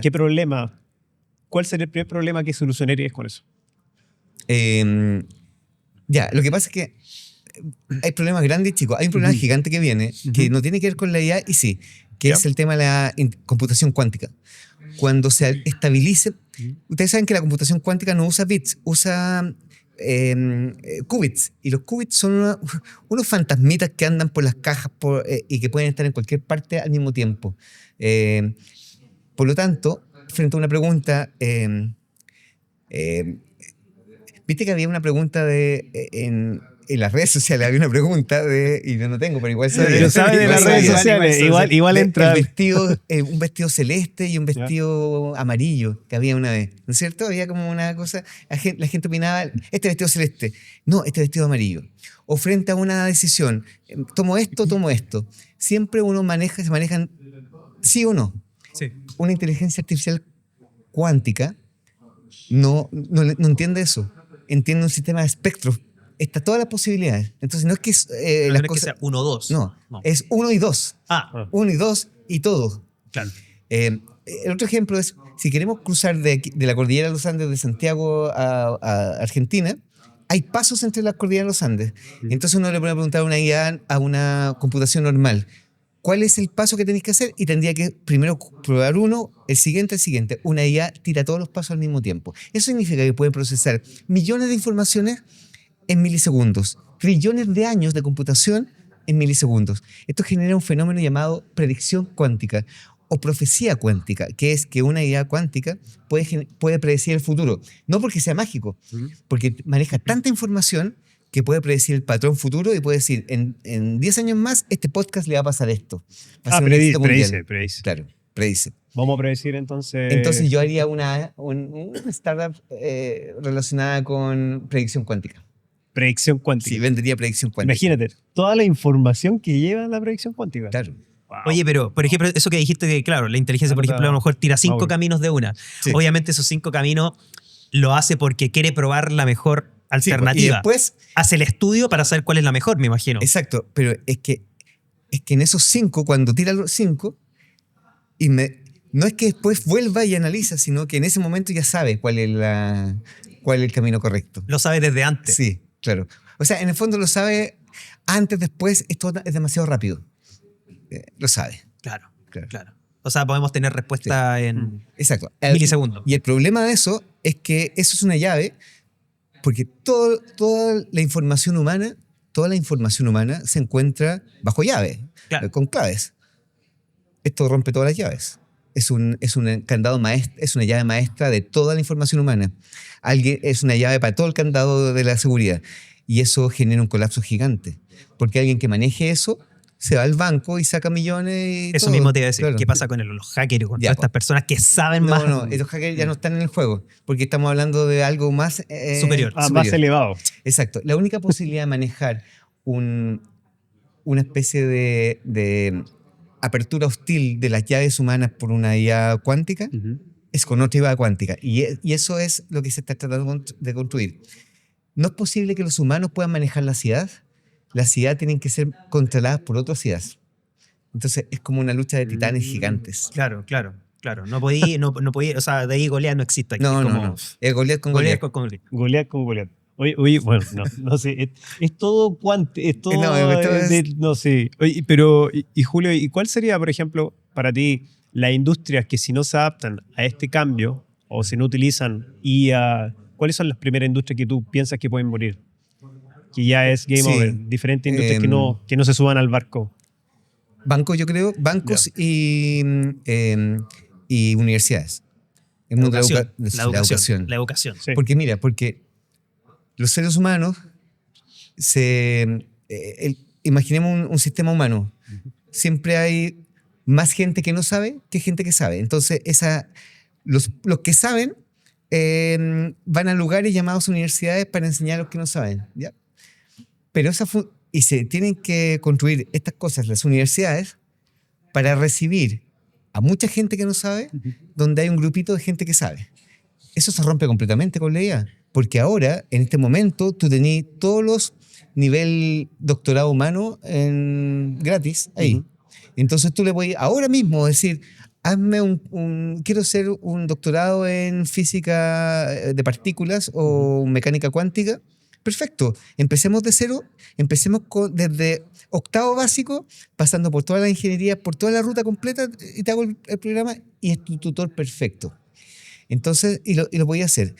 [SPEAKER 3] ¿qué problema, cuál sería el primer problema que solucionarías con eso?
[SPEAKER 1] Lo que pasa es que hay problemas grandes y chicos. Hay un problema gigante que viene, que no tiene que ver con la IA, y sí, que es el tema de la computación cuántica. Cuando se estabilice, ustedes saben que la computación cuántica no usa bits, usa qubits. Y los qubits son unos fantasmitas que andan por las cajas y que pueden estar en cualquier parte al mismo tiempo. Por lo tanto, frente a una pregunta, viste que había una pregunta en las redes sociales, había una pregunta y yo no tengo, pero igual sabía.
[SPEAKER 3] Pero sabe de las redes sociales, igual entra.
[SPEAKER 1] Un vestido celeste y un vestido amarillo que había una vez, ¿no es cierto? Había como una cosa, la gente opinaba, este vestido celeste, no, este vestido amarillo. O frente a una decisión, tomo esto. Siempre se manejan sí o no.
[SPEAKER 2] Sí.
[SPEAKER 1] Una inteligencia artificial cuántica no entiende eso. Entiende un sistema de espectros. Está todas las posibilidades. Entonces no es que
[SPEAKER 2] No es que sea 1 o 2.
[SPEAKER 1] No, es 1 y 2. 1 y 2 y todo.
[SPEAKER 2] Claro.
[SPEAKER 1] El otro ejemplo es, si queremos cruzar de la cordillera de los Andes de Santiago a Argentina, hay pasos entre la cordillera de los Andes. Entonces uno le puede preguntar a una IA, a una computación normal, ¿cuál es el paso que tenéis que hacer? Y tendría que primero probar uno, el siguiente. Una IA tira todos los pasos al mismo tiempo. Eso significa que puede procesar millones de informaciones en milisegundos, trillones de años de computación en milisegundos. Esto genera un fenómeno llamado predicción cuántica o profecía cuántica, que es que una IA cuántica puede predecir el futuro. No porque sea mágico, porque maneja tanta información que puede predecir el patrón futuro y puede decir, en 10 años más, este podcast le va a pasar esto. Va a ser un éxito mundial.
[SPEAKER 3] Predice.
[SPEAKER 1] Claro, predice.
[SPEAKER 3] Vamos a predecir entonces.
[SPEAKER 1] Entonces yo haría una startup relacionada con predicción cuántica.
[SPEAKER 3] Predicción cuántica.
[SPEAKER 1] Sí, vendería predicción cuántica.
[SPEAKER 3] Imagínate, toda la información que lleva la predicción cuántica.
[SPEAKER 1] Claro.
[SPEAKER 3] Wow.
[SPEAKER 2] Oye, pero, por ejemplo, eso que dijiste que, claro, la inteligencia, por ejemplo, a lo mejor tira 5
[SPEAKER 3] Mauro.
[SPEAKER 2] caminos de una.
[SPEAKER 1] Sí.
[SPEAKER 2] Obviamente esos 5 caminos lo hace porque quiere probar la mejor alternativa.
[SPEAKER 1] Y después,
[SPEAKER 2] hace el estudio para saber cuál es la mejor, me imagino.
[SPEAKER 1] exacto, pero es que en esos 5, cuando tira los 5, no es que después vuelva y analiza, sino que en ese momento ya sabe cuál es el camino correcto.
[SPEAKER 2] Lo sabe desde antes.
[SPEAKER 1] Sí, claro. O sea, en el fondo lo sabe antes, después, esto es demasiado rápido. Lo sabe.
[SPEAKER 2] Claro,
[SPEAKER 1] Claro.
[SPEAKER 2] claro. O sea, podemos tener respuesta en
[SPEAKER 1] Exacto.
[SPEAKER 2] milisegundos.
[SPEAKER 1] Y el problema de eso es que eso es una llave, porque toda la información humana se encuentra bajo llave,
[SPEAKER 2] Claro.
[SPEAKER 1] con claves. Esto rompe todas las llaves. Es un candado maestro, es una llave maestra de toda la información humana. Es una llave para todo el candado de la seguridad. Y eso genera un colapso gigante. Porque alguien que maneje eso se va al banco y saca millones y
[SPEAKER 2] Eso
[SPEAKER 1] todo.
[SPEAKER 2] mismo te iba a decir.
[SPEAKER 1] Claro.
[SPEAKER 2] ¿Qué pasa con los hackers, con
[SPEAKER 1] Ya,
[SPEAKER 2] todas estas personas que saben más?
[SPEAKER 1] No, estos hackers ya no están en el juego, porque estamos hablando de algo más
[SPEAKER 2] Superior.
[SPEAKER 3] Más elevado.
[SPEAKER 1] Exacto. La única posibilidad de manejar una especie de apertura hostil de las llaves humanas por una IA cuántica es con otra IA cuántica. Y eso es lo que se está tratando de construir. No es posible que los humanos puedan manejar las IA. Las IA tienen que ser controladas por otras IA. Entonces es como una lucha de titanes gigantes.
[SPEAKER 2] Claro. No podía, o sea, de ahí Goliat no existe aquí.
[SPEAKER 1] No. Es Goliat con
[SPEAKER 2] Goliat
[SPEAKER 1] Goliat.
[SPEAKER 2] con Goliat.
[SPEAKER 3] Goliat con Goliat. Oye, bueno, no sé, es todo es todo, no sé. Oye, pero, y Julio, ¿y cuál sería, por ejemplo, para ti, las industrias que si no se adaptan a este cambio o si no utilizan IA, cuáles son las primeras industrias que tú piensas que pueden morir? Que ya es game over, diferentes industrias que no se suban al barco.
[SPEAKER 1] Bancos, yo creo, bancos y universidades. El mundo de la educación.
[SPEAKER 2] La educación.
[SPEAKER 3] Sí.
[SPEAKER 1] Porque mira, los seres humanos, imaginemos un sistema humano. Siempre hay más gente que no sabe que gente que sabe. Entonces, los que saben van a lugares llamados universidades para enseñar a los que no saben. ¿Ya? Pero y se tienen que construir estas cosas, las universidades, para recibir a mucha gente que no sabe, donde hay un grupito de gente que sabe. Eso se rompe completamente con la IA, porque ahora, en este momento, tú tenés todos los nivel doctorado humano gratis ahí. Entonces tú le puedes ahora mismo decir, hazme quiero hacer un doctorado en física de partículas o mecánica cuántica. Perfecto, empecemos de cero, desde octavo básico, pasando por toda la ingeniería, por toda la ruta completa, y te hago el programa y es tu tutor perfecto. Entonces, y lo podía hacer.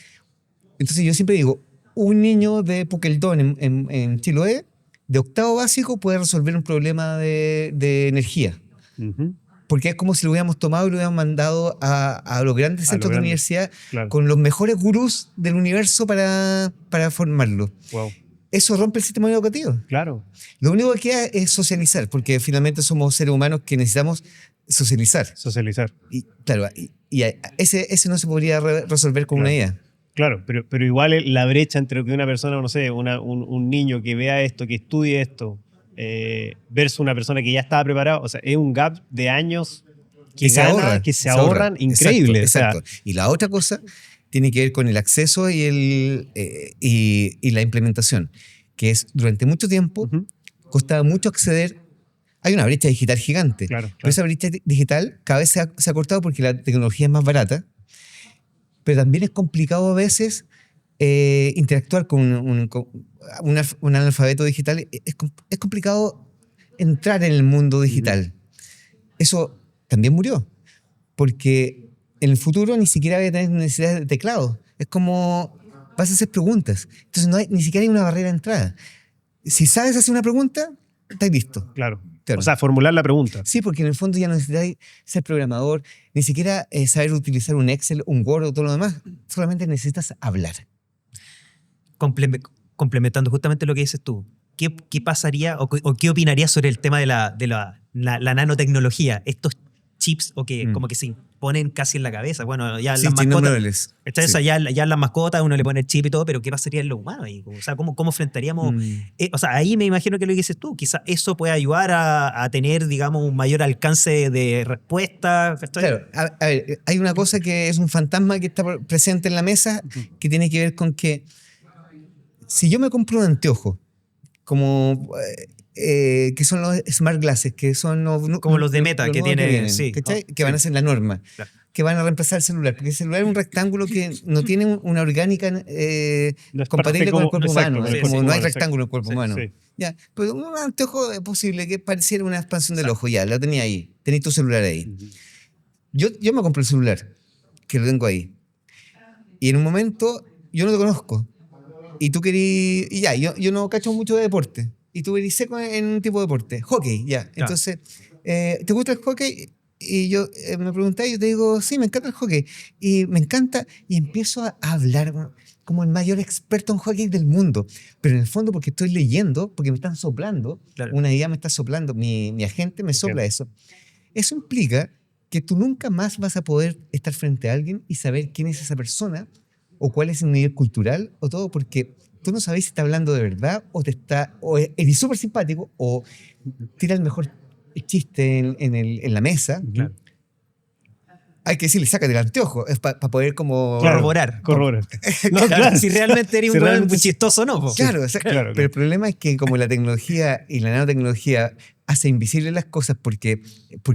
[SPEAKER 1] Entonces yo siempre digo, un niño de Pukeldón en Chiloé, de octavo básico, puede resolver un problema de energía. Porque es como si lo hubiéramos tomado y lo hubiéramos mandado a los grandes centros de universidad, claro, con los mejores gurús del universo para formarlo.
[SPEAKER 3] Wow.
[SPEAKER 1] Eso rompe el sistema educativo.
[SPEAKER 3] Claro.
[SPEAKER 1] Lo único que queda es socializar, porque finalmente somos seres humanos que necesitamos socializar. Y claro, y ese no se podría resolver con una IA.
[SPEAKER 3] Claro, pero igual la brecha entre que una persona, no sé, un niño que vea esto, que estudie esto, versus una persona que ya estaba preparada, o sea, es un gap de años que se ahorran increíble.
[SPEAKER 1] Exacto.
[SPEAKER 3] O sea,
[SPEAKER 1] y la otra cosa tiene que ver con el acceso y la implementación, que es durante mucho tiempo costaba mucho acceder. Hay una brecha digital gigante,
[SPEAKER 3] claro.
[SPEAKER 1] Pero esa brecha digital cada vez se ha cortado porque la tecnología es más barata, pero también es complicado a veces interactuar con un analfabeto digital. Es complicado entrar en el mundo digital. Eso también murió, porque en el futuro ni siquiera va a tener necesidad de teclado. Es como vas a hacer preguntas. Entonces ni siquiera hay una barrera de entrada. Si sabes hacer una pregunta, estás listo.
[SPEAKER 3] Claro. O sea, formular la pregunta.
[SPEAKER 1] Sí, porque en el fondo ya no necesitas ser programador, ni siquiera saber utilizar un Excel, un Word o todo lo demás. Solamente necesitas hablar.
[SPEAKER 2] Complementando justamente lo que dices tú, ¿qué pasaría o qué opinarías sobre el tema de la nanotecnología? Estos chips como que se ponen casi en la cabeza. Bueno, ya
[SPEAKER 1] Sí,
[SPEAKER 2] las mascotas...
[SPEAKER 1] innombrables.
[SPEAKER 2] Entonces,
[SPEAKER 1] Sí.
[SPEAKER 2] ya las mascotas, uno le pone el chip y todo, pero ¿qué pasaría en los humanos ahí? O sea, ¿cómo enfrentaríamos? O sea, ahí me imagino que lo que dices tú, quizás eso puede ayudar a tener, digamos, un mayor alcance de respuesta.
[SPEAKER 1] Claro, a ver, hay una cosa que es un fantasma que está presente en la mesa que tiene que ver con que si yo me compro un anteojo, como que son los smart glasses, que son
[SPEAKER 2] Como los de Meta, que
[SPEAKER 1] nuevos
[SPEAKER 2] tiene-
[SPEAKER 1] vienen,
[SPEAKER 2] sí.
[SPEAKER 1] ¿cachai?
[SPEAKER 2] Oh,
[SPEAKER 1] Que van a
[SPEAKER 2] sí.
[SPEAKER 1] ser la norma,
[SPEAKER 2] Claro.
[SPEAKER 1] que van a reemplazar el celular, porque el celular es un rectángulo que no tiene una orgánica
[SPEAKER 3] No es
[SPEAKER 1] compatible
[SPEAKER 3] parte
[SPEAKER 1] con el
[SPEAKER 3] como-
[SPEAKER 1] cuerpo
[SPEAKER 3] exacto,
[SPEAKER 1] humano,
[SPEAKER 3] con
[SPEAKER 2] el
[SPEAKER 1] es
[SPEAKER 2] cuerpo
[SPEAKER 1] como no hay
[SPEAKER 3] humano, exacto.
[SPEAKER 1] rectángulo en el cuerpo
[SPEAKER 2] Sí,
[SPEAKER 1] humano.
[SPEAKER 3] sí.
[SPEAKER 1] Ya, pero un anteojo es posible que pareciera una expansión del ojo, ya, lo tenía ahí, tenéis tu celular ahí. Yo me compré el celular, que lo tengo ahí. Y en un momento, yo no te conozco. Y tú querías. Y ya, yo no cacho mucho de deporte. Y tú eres seco en un tipo de deporte. Hockey, ya. Entonces, ¿te gusta el hockey? Y yo me pregunté, y yo te digo, sí, me encanta el hockey. Y me encanta. Y empiezo a hablar como el mayor experto en hockey del mundo. Pero en el fondo, porque estoy leyendo, porque me están soplando.
[SPEAKER 2] Claro.
[SPEAKER 1] Una idea me está soplando. Mi agente me sopla eso. Eso implica que tú nunca más vas a poder estar frente a alguien y saber quién es esa persona o cuál es el nivel cultural o todo, porque tú no sabes si está hablando de verdad o eres súper simpático o tira el mejor chiste en la mesa.
[SPEAKER 2] Claro.
[SPEAKER 1] Hay que decirle, sácate el anteojo, es para poder como...
[SPEAKER 2] Corroborar.
[SPEAKER 3] Corroborar. No,
[SPEAKER 2] Claro,
[SPEAKER 3] claro.
[SPEAKER 2] si realmente eres
[SPEAKER 3] Si
[SPEAKER 2] un weón
[SPEAKER 3] realmente-
[SPEAKER 2] chistoso o no. po.
[SPEAKER 1] Claro,
[SPEAKER 3] claro.
[SPEAKER 1] pero el problema es que como la tecnología y la nanotecnología hace invisibles las cosas porque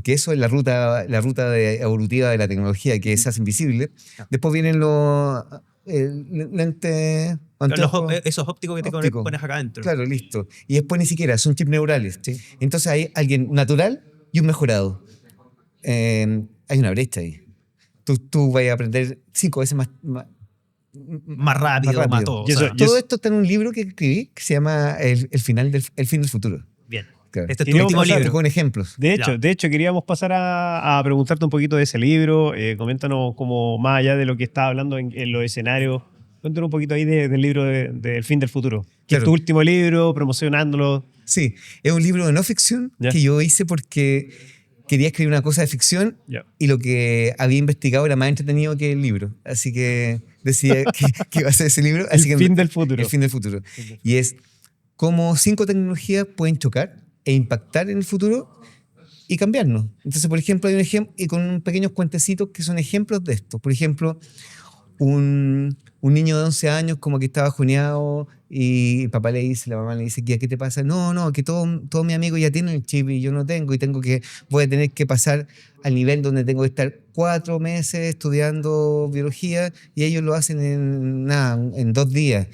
[SPEAKER 1] eso es la ruta evolutiva de la tecnología, que se hace invisible. Después vienen los lentes, anteojos.
[SPEAKER 2] Esos ópticos que te
[SPEAKER 1] Óptico.
[SPEAKER 2] pones acá adentro.
[SPEAKER 1] Claro, listo. Y después ni siquiera, son chips neurales.
[SPEAKER 2] Sí.
[SPEAKER 1] Entonces hay alguien natural y un mejorado. Hay una brecha ahí. Tú vas a aprender 5 veces
[SPEAKER 2] Más rápido, más todo.
[SPEAKER 3] Y
[SPEAKER 2] o sea,
[SPEAKER 3] eso-
[SPEAKER 1] Todo esto está en un libro que escribí que se llama El fin del futuro.
[SPEAKER 2] bien.
[SPEAKER 1] Claro.
[SPEAKER 2] Este es tu
[SPEAKER 3] Queríamos
[SPEAKER 2] último
[SPEAKER 3] pasar
[SPEAKER 2] libro.
[SPEAKER 1] Con ejemplos.
[SPEAKER 2] Ya.
[SPEAKER 3] De hecho, queríamos pasar a preguntarte un poquito de ese libro. Coméntanos como más allá de lo que estás hablando en los escenarios. Cuéntanos un poquito ahí del libro de El fin del futuro. Que
[SPEAKER 1] Claro.
[SPEAKER 3] es tu último libro, promocionándolo.
[SPEAKER 1] Sí, es un libro de no ficción
[SPEAKER 3] Ya.
[SPEAKER 1] que yo hice porque quería escribir una cosa de ficción
[SPEAKER 3] Ya.
[SPEAKER 1] y lo que había investigado era más entretenido que el libro. Así que decidí que iba a ser ese libro.
[SPEAKER 3] El
[SPEAKER 1] Así que
[SPEAKER 3] fin del futuro.
[SPEAKER 1] El fin del futuro. Y es cómo 5 tecnologías pueden chocar e impactar en el futuro y cambiarnos. Entonces, por ejemplo, hay un ejemplo, y con unos pequeños cuentecitos que son ejemplos de esto. Por ejemplo, un niño de 11 años como que estaba juneado y el papá le dice, la mamá le dice, ¿qué te pasa? No, que todo mi amigo ya tiene el chip y yo no tengo y voy a tener que pasar al nivel donde tengo que estar 4 meses estudiando biología y ellos lo hacen en 2 días.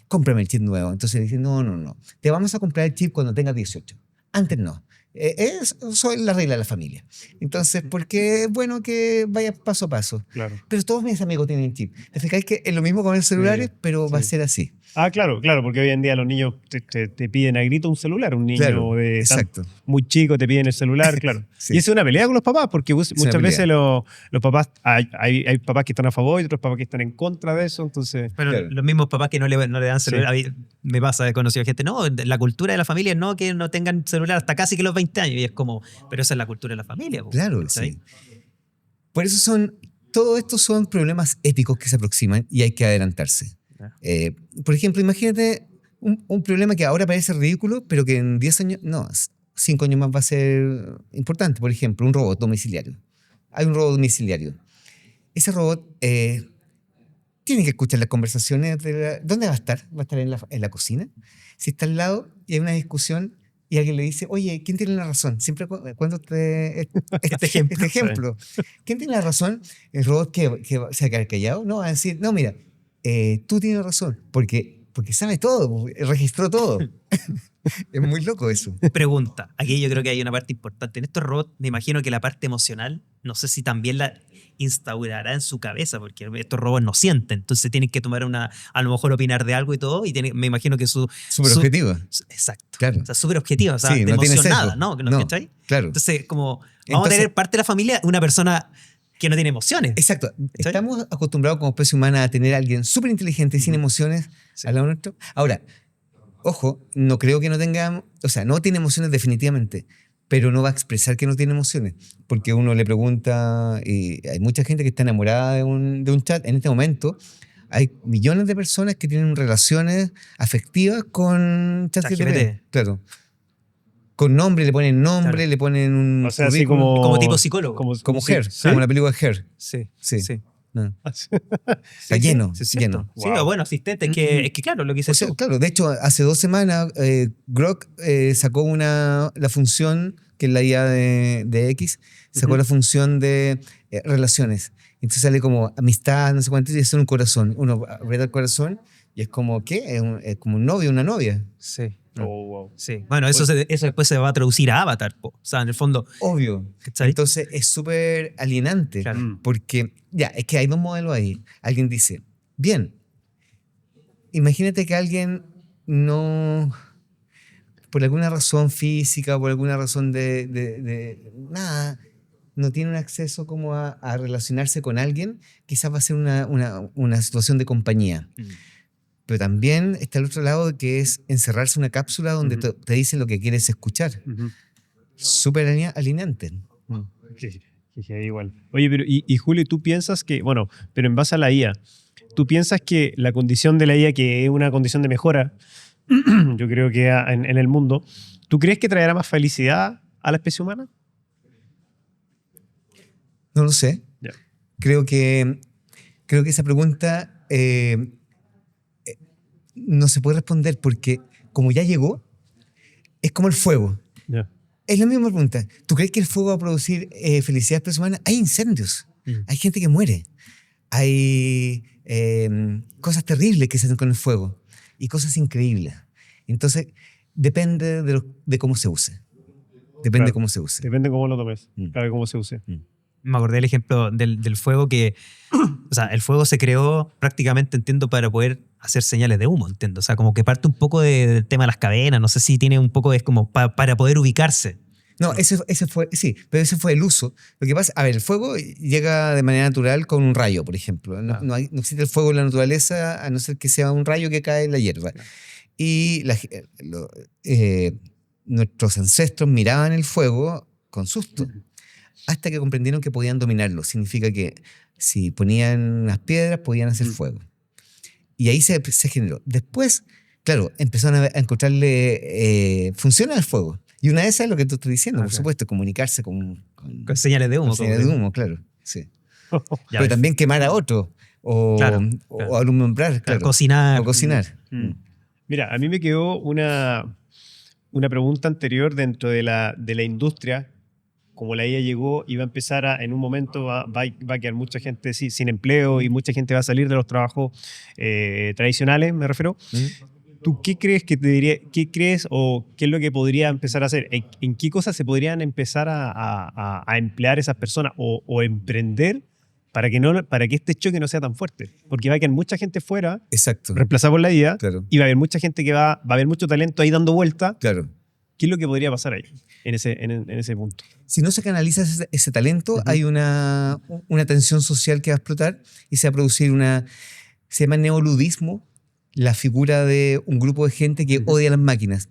[SPEAKER 1] Cómprame el chip nuevo. Entonces le dicen, no, te vamos a comprar el chip cuando tengas 18. Antes no. Eso es la regla de la familia. Entonces, porque es bueno que vayas paso a paso.
[SPEAKER 3] Claro.
[SPEAKER 1] Pero todos mis amigos tienen chip. ¿Te fijáis que es lo mismo con los celulares, pero va a
[SPEAKER 3] sí.
[SPEAKER 1] ser así?
[SPEAKER 3] Ah, claro, porque hoy en día los niños te piden a grito un celular. Un niño
[SPEAKER 1] Claro,
[SPEAKER 3] de
[SPEAKER 1] exacto.
[SPEAKER 3] muy chico te piden el celular, claro.
[SPEAKER 1] Sí.
[SPEAKER 3] Y es una pelea con los papás, porque muchas
[SPEAKER 1] una pelea.
[SPEAKER 3] veces los papás, hay papás que están a favor y otros papás que están en contra de eso, entonces...
[SPEAKER 2] Bueno,
[SPEAKER 1] Claro.
[SPEAKER 2] los mismos papás que no le dan celular.
[SPEAKER 3] Sí.
[SPEAKER 2] A mí me pasa, he conocido gente, no, la cultura de la familia es no que no tengan celular hasta casi que los 20 años. Y es como, pero esa es la cultura de la familia. po,
[SPEAKER 1] Claro,
[SPEAKER 2] ¿cachai?
[SPEAKER 1] sí. Por eso todos estos son problemas éticos que se aproximan y hay que adelantarse. Por ejemplo, imagínate un problema que ahora parece ridículo, pero que en 10 años, no, 5 años más va a ser importante. Por ejemplo, un robot domiciliario. Hay un robot domiciliario. Ese robot tiene que escuchar las conversaciones. ¿Dónde va a estar? ¿Va a estar en la cocina? Si está al lado y hay una discusión y alguien le dice, oye, ¿quién tiene la razón? Siempre cuando este ejemplo. ¿Quién tiene la razón? ¿El robot que se va a quedar callado? No, va a decir, no, mira, tú tienes razón, porque sabe todo, registró todo. Es muy loco eso.
[SPEAKER 2] Pregunta, aquí yo creo que hay una parte importante. En estos robots me imagino que la parte emocional, no sé si también la instaurará en su cabeza, porque estos robots no sienten, entonces tienen que tomar a lo mejor opinar de algo y todo, y me imagino que
[SPEAKER 1] Súper objetiva.
[SPEAKER 2] Exacto.
[SPEAKER 1] Claro.
[SPEAKER 2] O sea, súper objetiva, o sea,
[SPEAKER 1] Sí,
[SPEAKER 2] de
[SPEAKER 1] no tiene
[SPEAKER 2] emoción
[SPEAKER 1] sesgo.
[SPEAKER 2] nada, ¿no?
[SPEAKER 1] No,
[SPEAKER 2] ¿Cachai?
[SPEAKER 1] claro.
[SPEAKER 2] Entonces, como vamos a
[SPEAKER 1] Entonces-
[SPEAKER 2] tener parte de la familia una persona que no tiene emociones.
[SPEAKER 1] Exacto.
[SPEAKER 2] ¿Sí?
[SPEAKER 1] Estamos acostumbrados como especie humana a tener a alguien súper inteligente y sin emociones
[SPEAKER 2] Sí.
[SPEAKER 1] al lado nuestro. Ahora, ojo, no creo que no tenga, o sea, no tiene emociones definitivamente, pero no va a expresar que no tiene emociones, porque uno le pregunta, y hay mucha gente que está enamorada de un chat. En este momento hay millones de personas que tienen relaciones afectivas con ChatGPT.
[SPEAKER 2] ChatGPT.
[SPEAKER 1] Claro. Con nombre, le ponen nombre,
[SPEAKER 2] Claro.
[SPEAKER 1] le ponen un
[SPEAKER 3] O sea, así
[SPEAKER 1] currículum.
[SPEAKER 2] Como tipo psicólogo.
[SPEAKER 1] Como
[SPEAKER 3] sí,
[SPEAKER 1] Her,
[SPEAKER 3] ¿sí?
[SPEAKER 1] como la película Her.
[SPEAKER 2] Sí,
[SPEAKER 1] Sí.
[SPEAKER 2] sí.
[SPEAKER 1] No.
[SPEAKER 2] Sí,
[SPEAKER 1] Está lleno,
[SPEAKER 2] sí, es cierto.
[SPEAKER 1] lleno.
[SPEAKER 2] Sí,
[SPEAKER 3] Wow.
[SPEAKER 2] o bueno, asistente. Es que claro, lo que
[SPEAKER 1] O
[SPEAKER 2] dices
[SPEAKER 1] sea,
[SPEAKER 2] tú.
[SPEAKER 1] claro, de hecho, hace 2 semanas Grok sacó la función, que es la IA de X, sacó la función de relaciones. Entonces sale como amistad, no sé cuánto, y es un corazón. Uno aprieta el corazón y es como, ¿qué? Es como un novio, una novia.
[SPEAKER 2] Sí.
[SPEAKER 3] Oh, wow.
[SPEAKER 2] Sí. Bueno, eso después se va a traducir a Avatar. Po. O sea, en el fondo.
[SPEAKER 1] Obvio.
[SPEAKER 2] ¿Cachai?
[SPEAKER 1] Entonces es súper alienante.
[SPEAKER 2] Claro.
[SPEAKER 1] Porque, ya, es que hay 2 modelos ahí. Alguien dice, bien, imagínate que alguien no, por alguna razón física, por alguna razón de nada, no tiene un acceso como a relacionarse con alguien, quizás va a ser una situación de compañía. Pero también está el otro lado, que es encerrarse en una cápsula donde te dicen lo que quieres escuchar. Súper alineante.
[SPEAKER 3] Sí, igual. Oye, pero y Julio, ¿tú piensas que, bueno, pero en base a la IA, ¿tú piensas que la condición de la IA, que es una condición de mejora, yo creo que en el mundo, ¿tú crees que traerá más felicidad a la especie humana?
[SPEAKER 1] No lo sé.
[SPEAKER 3] Ya.
[SPEAKER 1] Creo que esa pregunta no se puede responder, porque como ya llegó, es como el fuego.
[SPEAKER 3] Ya.
[SPEAKER 1] Es la misma pregunta. ¿Tú crees que el fuego va a producir felicidad a las personas humanas? Hay incendios, hay gente que muere, hay cosas terribles que se hacen con el fuego y cosas increíbles. Entonces, depende de cómo se use. Depende
[SPEAKER 3] Claro.
[SPEAKER 1] de cómo se use.
[SPEAKER 3] Depende cómo lo tomes,
[SPEAKER 1] Mm.
[SPEAKER 3] claro, cómo se use.
[SPEAKER 2] Me acordé del ejemplo del fuego que, o sea, el fuego se creó prácticamente, entiendo, para poder hacer señales de humo, entiendo. O sea, como que parte un poco del tema de las cadenas, no sé si tiene un poco, es como para poder ubicarse.
[SPEAKER 1] No, ese fue, sí, pero ese fue el uso. Lo que pasa, a ver, el fuego llega de manera natural con un rayo, por ejemplo. No, no existe el fuego en la naturaleza a no ser que sea un rayo que cae en la hierba. Y nuestros ancestros miraban el fuego con susto, hasta que comprendieron que podían dominarlo. Significa que si ponían unas piedras, podían hacer fuego. Y ahí se generó. Después, claro, empezaron a encontrarle funciones al fuego. Y una de esas es lo que tú estás diciendo, por supuesto, comunicarse con
[SPEAKER 2] Señales de humo.
[SPEAKER 1] con señales de humo, claro. Sí.
[SPEAKER 2] Ya
[SPEAKER 1] Pero
[SPEAKER 2] ves.
[SPEAKER 1] también quemar a otro, o,
[SPEAKER 2] Claro,
[SPEAKER 1] o
[SPEAKER 2] claro.
[SPEAKER 1] alumbrar, claro.
[SPEAKER 2] Cocinar.
[SPEAKER 1] O cocinar.
[SPEAKER 3] Mira, a mí me quedó una pregunta anterior dentro de la industria. Como la IA llegó y va a empezar en un momento va a quedar mucha gente sin empleo y mucha gente va a salir de los trabajos tradicionales, me refiero. ¿Tú qué crees qué crees o qué es lo que podría empezar a hacer? ¿En qué cosas se podrían empezar a emplear esas personas o emprender para que este choque no sea tan fuerte? Porque va a quedar mucha gente fuera,
[SPEAKER 1] Exacto.
[SPEAKER 3] reemplazada por la IA,
[SPEAKER 1] Claro.
[SPEAKER 3] y va a haber mucha gente va a haber mucho talento ahí dando vuelta.
[SPEAKER 1] Claro.
[SPEAKER 3] ¿Qué es lo que podría pasar ahí, en ese punto?
[SPEAKER 1] Si no se canaliza ese talento, hay una tensión social que va a explotar y se va a producir se llama neoludismo, la figura de un grupo de gente que odia las máquinas.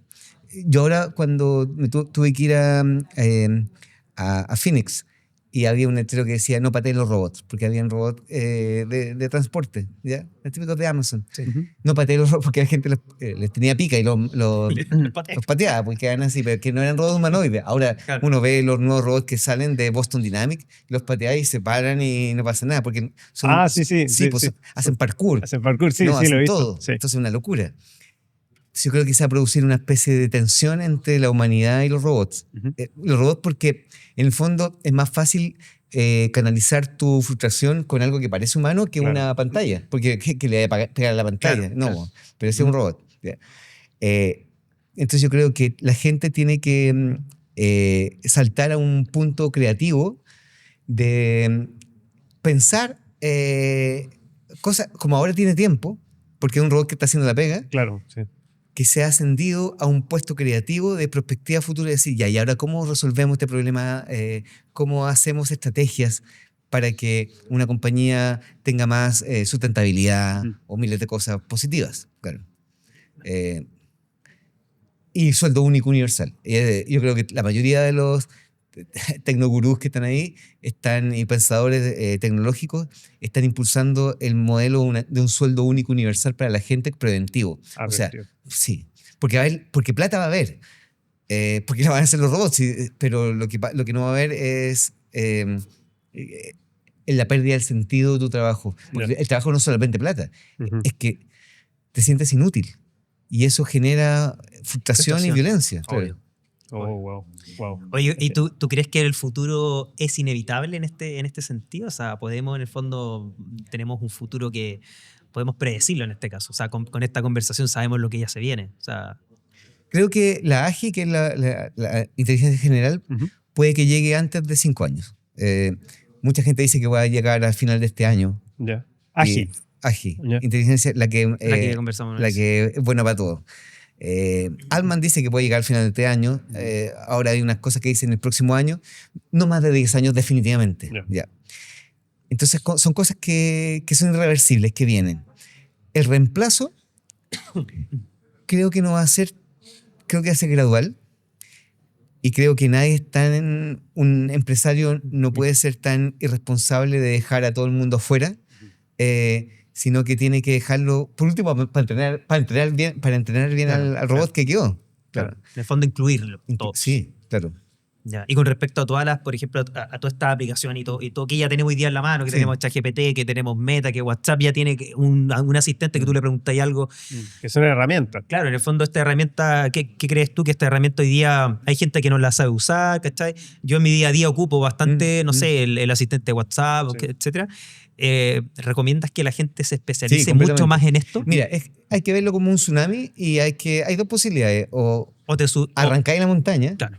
[SPEAKER 1] Yo ahora, cuando tuve que ir a Phoenix, y había un letrero que decía no pateen los robots, porque habían robots de transporte, ¿ya? Los típicos de Amazon.
[SPEAKER 2] Sí.
[SPEAKER 1] No pateen los robots porque la gente les tenía pica y los pateaba, porque eran así, pero que no eran robots humanoides. Ahora
[SPEAKER 2] Claro.
[SPEAKER 1] uno ve los nuevos robots que salen de Boston Dynamics, los patea y se paran y no pasa nada, porque hacen parkour.
[SPEAKER 3] Hacen parkour, sí,
[SPEAKER 1] No,
[SPEAKER 3] sí, lo he
[SPEAKER 1] hacen
[SPEAKER 3] visto.
[SPEAKER 1] todo.
[SPEAKER 3] Sí.
[SPEAKER 1] Entonces es una locura. Yo creo que se va a producir una especie de tensión entre la humanidad y los robots. Los robots, porque en el fondo es más fácil canalizar tu frustración con algo que parece humano que
[SPEAKER 3] Claro.
[SPEAKER 1] una pantalla. Porque ¿qué le va a pegar a la pantalla?
[SPEAKER 3] Claro,
[SPEAKER 1] No,
[SPEAKER 3] claro.
[SPEAKER 1] pero es un robot. ¿Ya? Entonces yo creo que la gente tiene que saltar a un punto creativo de pensar cosas, como ahora tiene tiempo, porque es un robot que está haciendo la pega,
[SPEAKER 3] Claro, sí.
[SPEAKER 1] que se ha ascendido a un puesto creativo de perspectiva futura y decir, ya, y ahora cómo resolvemos este problema, cómo hacemos estrategias para que una compañía tenga más sustentabilidad o miles de cosas positivas. Claro. y sueldo único universal. Yo creo que la mayoría de los tecnogurús que están ahí y pensadores tecnológicos están impulsando el modelo de un sueldo único universal para la gente preventivo. O sea, sí, porque plata va a haber, porque la van a hacer los robots, pero lo que no va a haber es la pérdida del sentido de tu trabajo. Porque el trabajo no es solamente plata, es que te sientes inútil y eso genera frustración y violencia.
[SPEAKER 2] Obvio.
[SPEAKER 3] Oh, wow.
[SPEAKER 2] Oye, ¿y tú crees que el futuro es inevitable en este sentido? O sea, podemos, en el fondo, tenemos un futuro que podemos predecirlo en este caso. O sea, con esta conversación sabemos lo que ya se viene. O sea,
[SPEAKER 1] creo que la AGI, que es la inteligencia general, puede que llegue antes de 5 años. Mucha gente dice que va a llegar al final de este año.
[SPEAKER 3] Ya. AGI.
[SPEAKER 1] AGI. Inteligencia, la que
[SPEAKER 2] conversamos.
[SPEAKER 1] La que es buena para todo. Altman dice que puede llegar al final de este año. Ahora hay unas cosas que dicen el próximo año. No más de 10 años definitivamente. Ya. Entonces son cosas que son irreversibles, que vienen. El reemplazo creo que no va a ser, creo que va a ser gradual. Y creo que un empresario no puede ser tan irresponsable de dejar a todo el mundo afuera, sino que tiene que dejarlo, por último, para entrenar bien al robot que quedó. Claro.
[SPEAKER 2] En el fondo, incluirlo. Todos.
[SPEAKER 1] Sí, claro.
[SPEAKER 2] Ya. Y con respecto a todas las, por ejemplo, a toda esta aplicación y todo que ya tenemos hoy día en la mano, que tenemos ChatGPT, que tenemos Meta, que WhatsApp ya tiene un asistente que tú le preguntas algo.
[SPEAKER 3] Que son herramientas.
[SPEAKER 2] Claro, en el fondo esta herramienta, ¿qué crees tú que esta herramienta hoy día hay gente que no la sabe usar, ¿cachai? Yo en mi día a día ocupo bastante, no sé, el asistente de WhatsApp, etcétera. ¿Recomiendas que la gente se especialice mucho más en esto?
[SPEAKER 1] Mira, hay que verlo como un tsunami y hay dos posibilidades. O arrancar en la montaña.
[SPEAKER 2] Claro.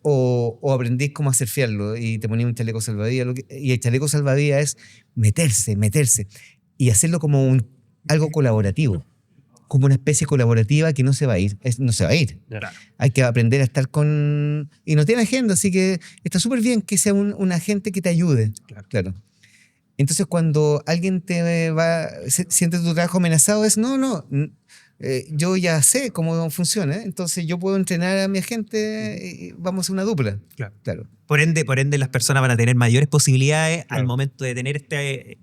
[SPEAKER 1] O aprendís cómo hacer surfearlo y te ponías un chaleco salvavidas. Y el chaleco salvavidas es meterse y hacerlo como algo colaborativo, como una especie colaborativa que no se va a ir. No se va a ir.
[SPEAKER 2] Claro.
[SPEAKER 1] Hay que aprender a estar y no tiene agenda, así que está súper bien que sea un agente que te ayude. Claro. Entonces, cuando alguien siente tu trabajo amenazado, yo ya sé cómo funciona, entonces yo puedo entrenar a mi agente y vamos a hacer una dupla. Claro.
[SPEAKER 2] Por ende, las personas van a tener mayores posibilidades al momento de tener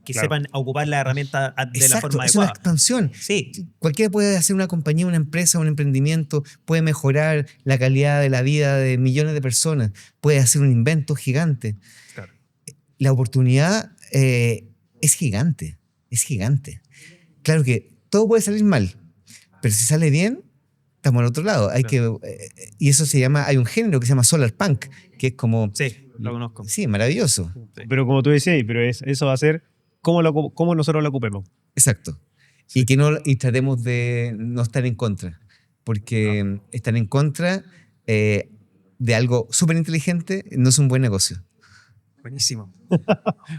[SPEAKER 2] sepan ocupar la herramienta de la forma adecuada.
[SPEAKER 1] Es una expansión.
[SPEAKER 2] Sí.
[SPEAKER 1] Cualquiera puede hacer una compañía, una empresa, un emprendimiento, puede mejorar la calidad de la vida de millones de personas, puede hacer un invento gigante.
[SPEAKER 2] Claro.
[SPEAKER 1] La oportunidad es gigante. Claro que todo puede salir mal, pero si sale bien, estamos al otro lado. Y eso hay un género que se llama Solar Punk, que es como...
[SPEAKER 2] Sí, lo conozco.
[SPEAKER 1] Sí, maravilloso.
[SPEAKER 3] Sí. Pero como tú decías, eso va a ser cómo nosotros lo ocupemos.
[SPEAKER 1] Exacto. Sí. Y tratemos de no estar en contra, porque estar en contra de algo súper inteligente no es un buen negocio.
[SPEAKER 2] Buenísimo.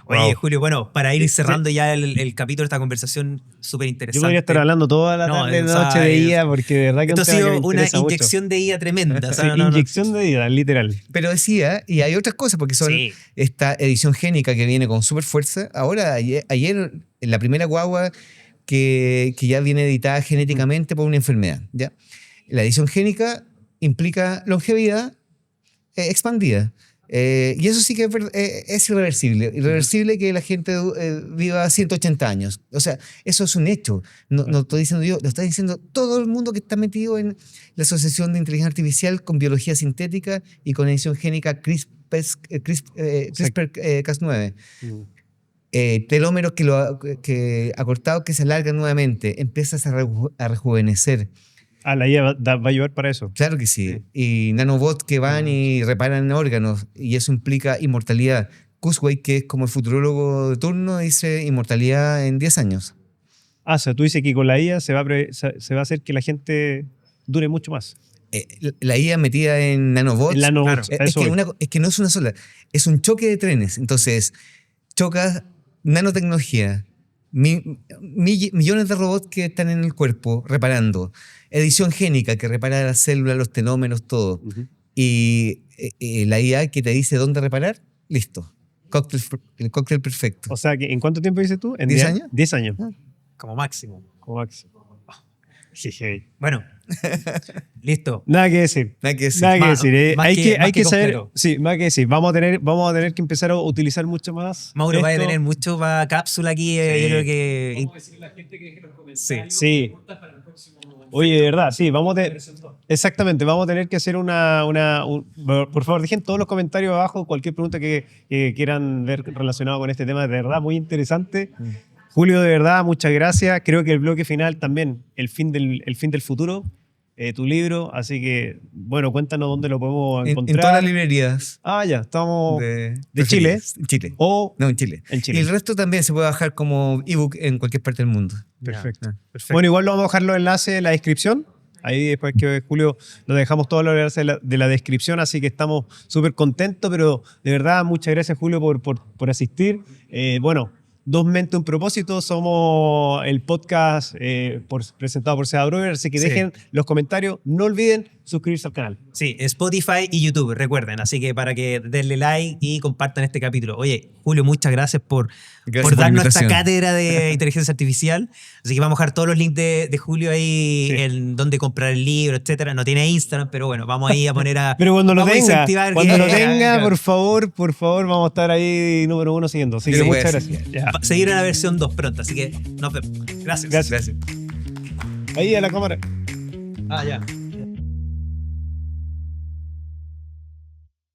[SPEAKER 2] Oye, Julio, bueno, para ir cerrando ya el capítulo de esta conversación súper interesante.
[SPEAKER 3] Yo podría estar hablando toda la tarde, noche de IA, porque de verdad que
[SPEAKER 2] esto ha sido una inyección de IA tremenda.
[SPEAKER 3] Inyección de IA, literal.
[SPEAKER 1] Pero decía, y hay otras cosas, porque son esta edición génica que viene con súper fuerza. Ahora, ayer, en la primera guagua que ya viene editada genéticamente por una enfermedad. ¿Ya? La edición génica implica longevidad expandida. Y eso sí que es irreversible. Irreversible que la gente viva 180 años. O sea, eso es un hecho. No estoy diciendo yo, lo está diciendo todo el mundo que está metido en la Asociación de Inteligencia Artificial con Biología Sintética y con edición génica CRISPR-Cas9. Telómeros que acortados que se alargan nuevamente. Empiezas a rejuvenecer.
[SPEAKER 3] La IA va a ayudar para eso.
[SPEAKER 1] Claro que sí. Y nanobots que van y reparan órganos, y eso implica inmortalidad. Kurzweil, que es como el futurólogo de turno, dice inmortalidad en 10 años.
[SPEAKER 3] O sea, tú dices que con la IA se va a hacer que la gente dure mucho más.
[SPEAKER 1] La IA metida en nanobots. Es que no es una sola, es un choque de trenes. Entonces, chocas nanotecnología, millones de robots que están en el cuerpo reparando. Edición génica que repara las células, los telómeros, todo. Y la IA que te dice dónde reparar, listo. El cóctel perfecto.
[SPEAKER 3] O sea, ¿en cuánto tiempo dices tú? ¿En
[SPEAKER 1] 10 años?
[SPEAKER 3] 10 años.
[SPEAKER 2] Como máximo.
[SPEAKER 3] Jeje.
[SPEAKER 2] Bueno, listo.
[SPEAKER 3] Nada que decir.
[SPEAKER 1] Nada que decir.
[SPEAKER 3] Nada que
[SPEAKER 2] Más-
[SPEAKER 3] decir.
[SPEAKER 2] más
[SPEAKER 3] Hay
[SPEAKER 2] que-
[SPEAKER 3] que,
[SPEAKER 2] más
[SPEAKER 3] hay
[SPEAKER 2] que
[SPEAKER 3] que saber.
[SPEAKER 2] completo.
[SPEAKER 3] Sí, más que decir. Vamos a tener que empezar a utilizar mucho más.
[SPEAKER 2] Mauro va a
[SPEAKER 3] esto.
[SPEAKER 2] tener mucho para cápsula aquí.
[SPEAKER 3] Sí.
[SPEAKER 2] Yo creo que.
[SPEAKER 4] Vamos a decirle a la gente que deje los comentarios.
[SPEAKER 3] Sí.
[SPEAKER 4] Preguntas para el próximo momento.
[SPEAKER 3] Oye, de verdad, sí, exactamente, vamos a tener que hacer por favor, dejen todos los comentarios abajo, cualquier pregunta que quieran ver relacionado con este tema, de verdad, muy interesante. Julio, de verdad, muchas gracias. Creo que el bloque final también, el fin del futuro, tu libro, así que, bueno, cuéntanos dónde lo podemos
[SPEAKER 1] En
[SPEAKER 3] encontrar.
[SPEAKER 1] todas las librerías
[SPEAKER 3] Ya, estamos
[SPEAKER 1] de
[SPEAKER 3] Chile.
[SPEAKER 1] preferidas. En Chile.
[SPEAKER 3] o
[SPEAKER 1] No, en Chile.
[SPEAKER 3] en Chile.
[SPEAKER 1] Y el resto también se puede bajar como ebook en cualquier parte del mundo.
[SPEAKER 3] Perfecto.
[SPEAKER 2] Perfecto.
[SPEAKER 3] Bueno, igual lo vamos a dejar los enlaces en la descripción. Ahí después que Julio lo dejamos todos los enlaces de la descripción, así que estamos súper contentos, pero de verdad muchas gracias Julio por asistir. Bueno, Dos Mentes Un Propósito, somos el podcast presentado por Seba Brover, así que
[SPEAKER 2] Sí.
[SPEAKER 3] dejen los comentarios, no olviden suscribirse al canal.
[SPEAKER 2] Sí, Spotify y YouTube, recuerden. Así que para que denle like y compartan este capítulo. Oye, Julio, muchas gracias por
[SPEAKER 1] Gracias por la
[SPEAKER 2] darnos esta
[SPEAKER 1] invitación.
[SPEAKER 2] cátedra de inteligencia artificial. Así que vamos a dejar todos los links de Julio ahí
[SPEAKER 3] Sí.
[SPEAKER 2] en dónde comprar el libro, etcétera. No tiene Instagram, pero bueno, vamos ahí a poner a.
[SPEAKER 3] Pero cuando lo
[SPEAKER 2] vamos a
[SPEAKER 3] tenga,
[SPEAKER 2] incentivar
[SPEAKER 3] cuando
[SPEAKER 2] que-
[SPEAKER 3] lo tenga,
[SPEAKER 2] claro.
[SPEAKER 3] por favor, vamos a estar ahí número 1 siguiendo. Así que
[SPEAKER 1] Sí,
[SPEAKER 3] muchas
[SPEAKER 1] pues.
[SPEAKER 3] gracias. Ya.
[SPEAKER 2] Va a seguir en la versión 2 pronto, así que nos vemos. Gracias.
[SPEAKER 3] Gracias.
[SPEAKER 1] Gracias.
[SPEAKER 3] Ahí a la cámara.
[SPEAKER 2] Ah, ya.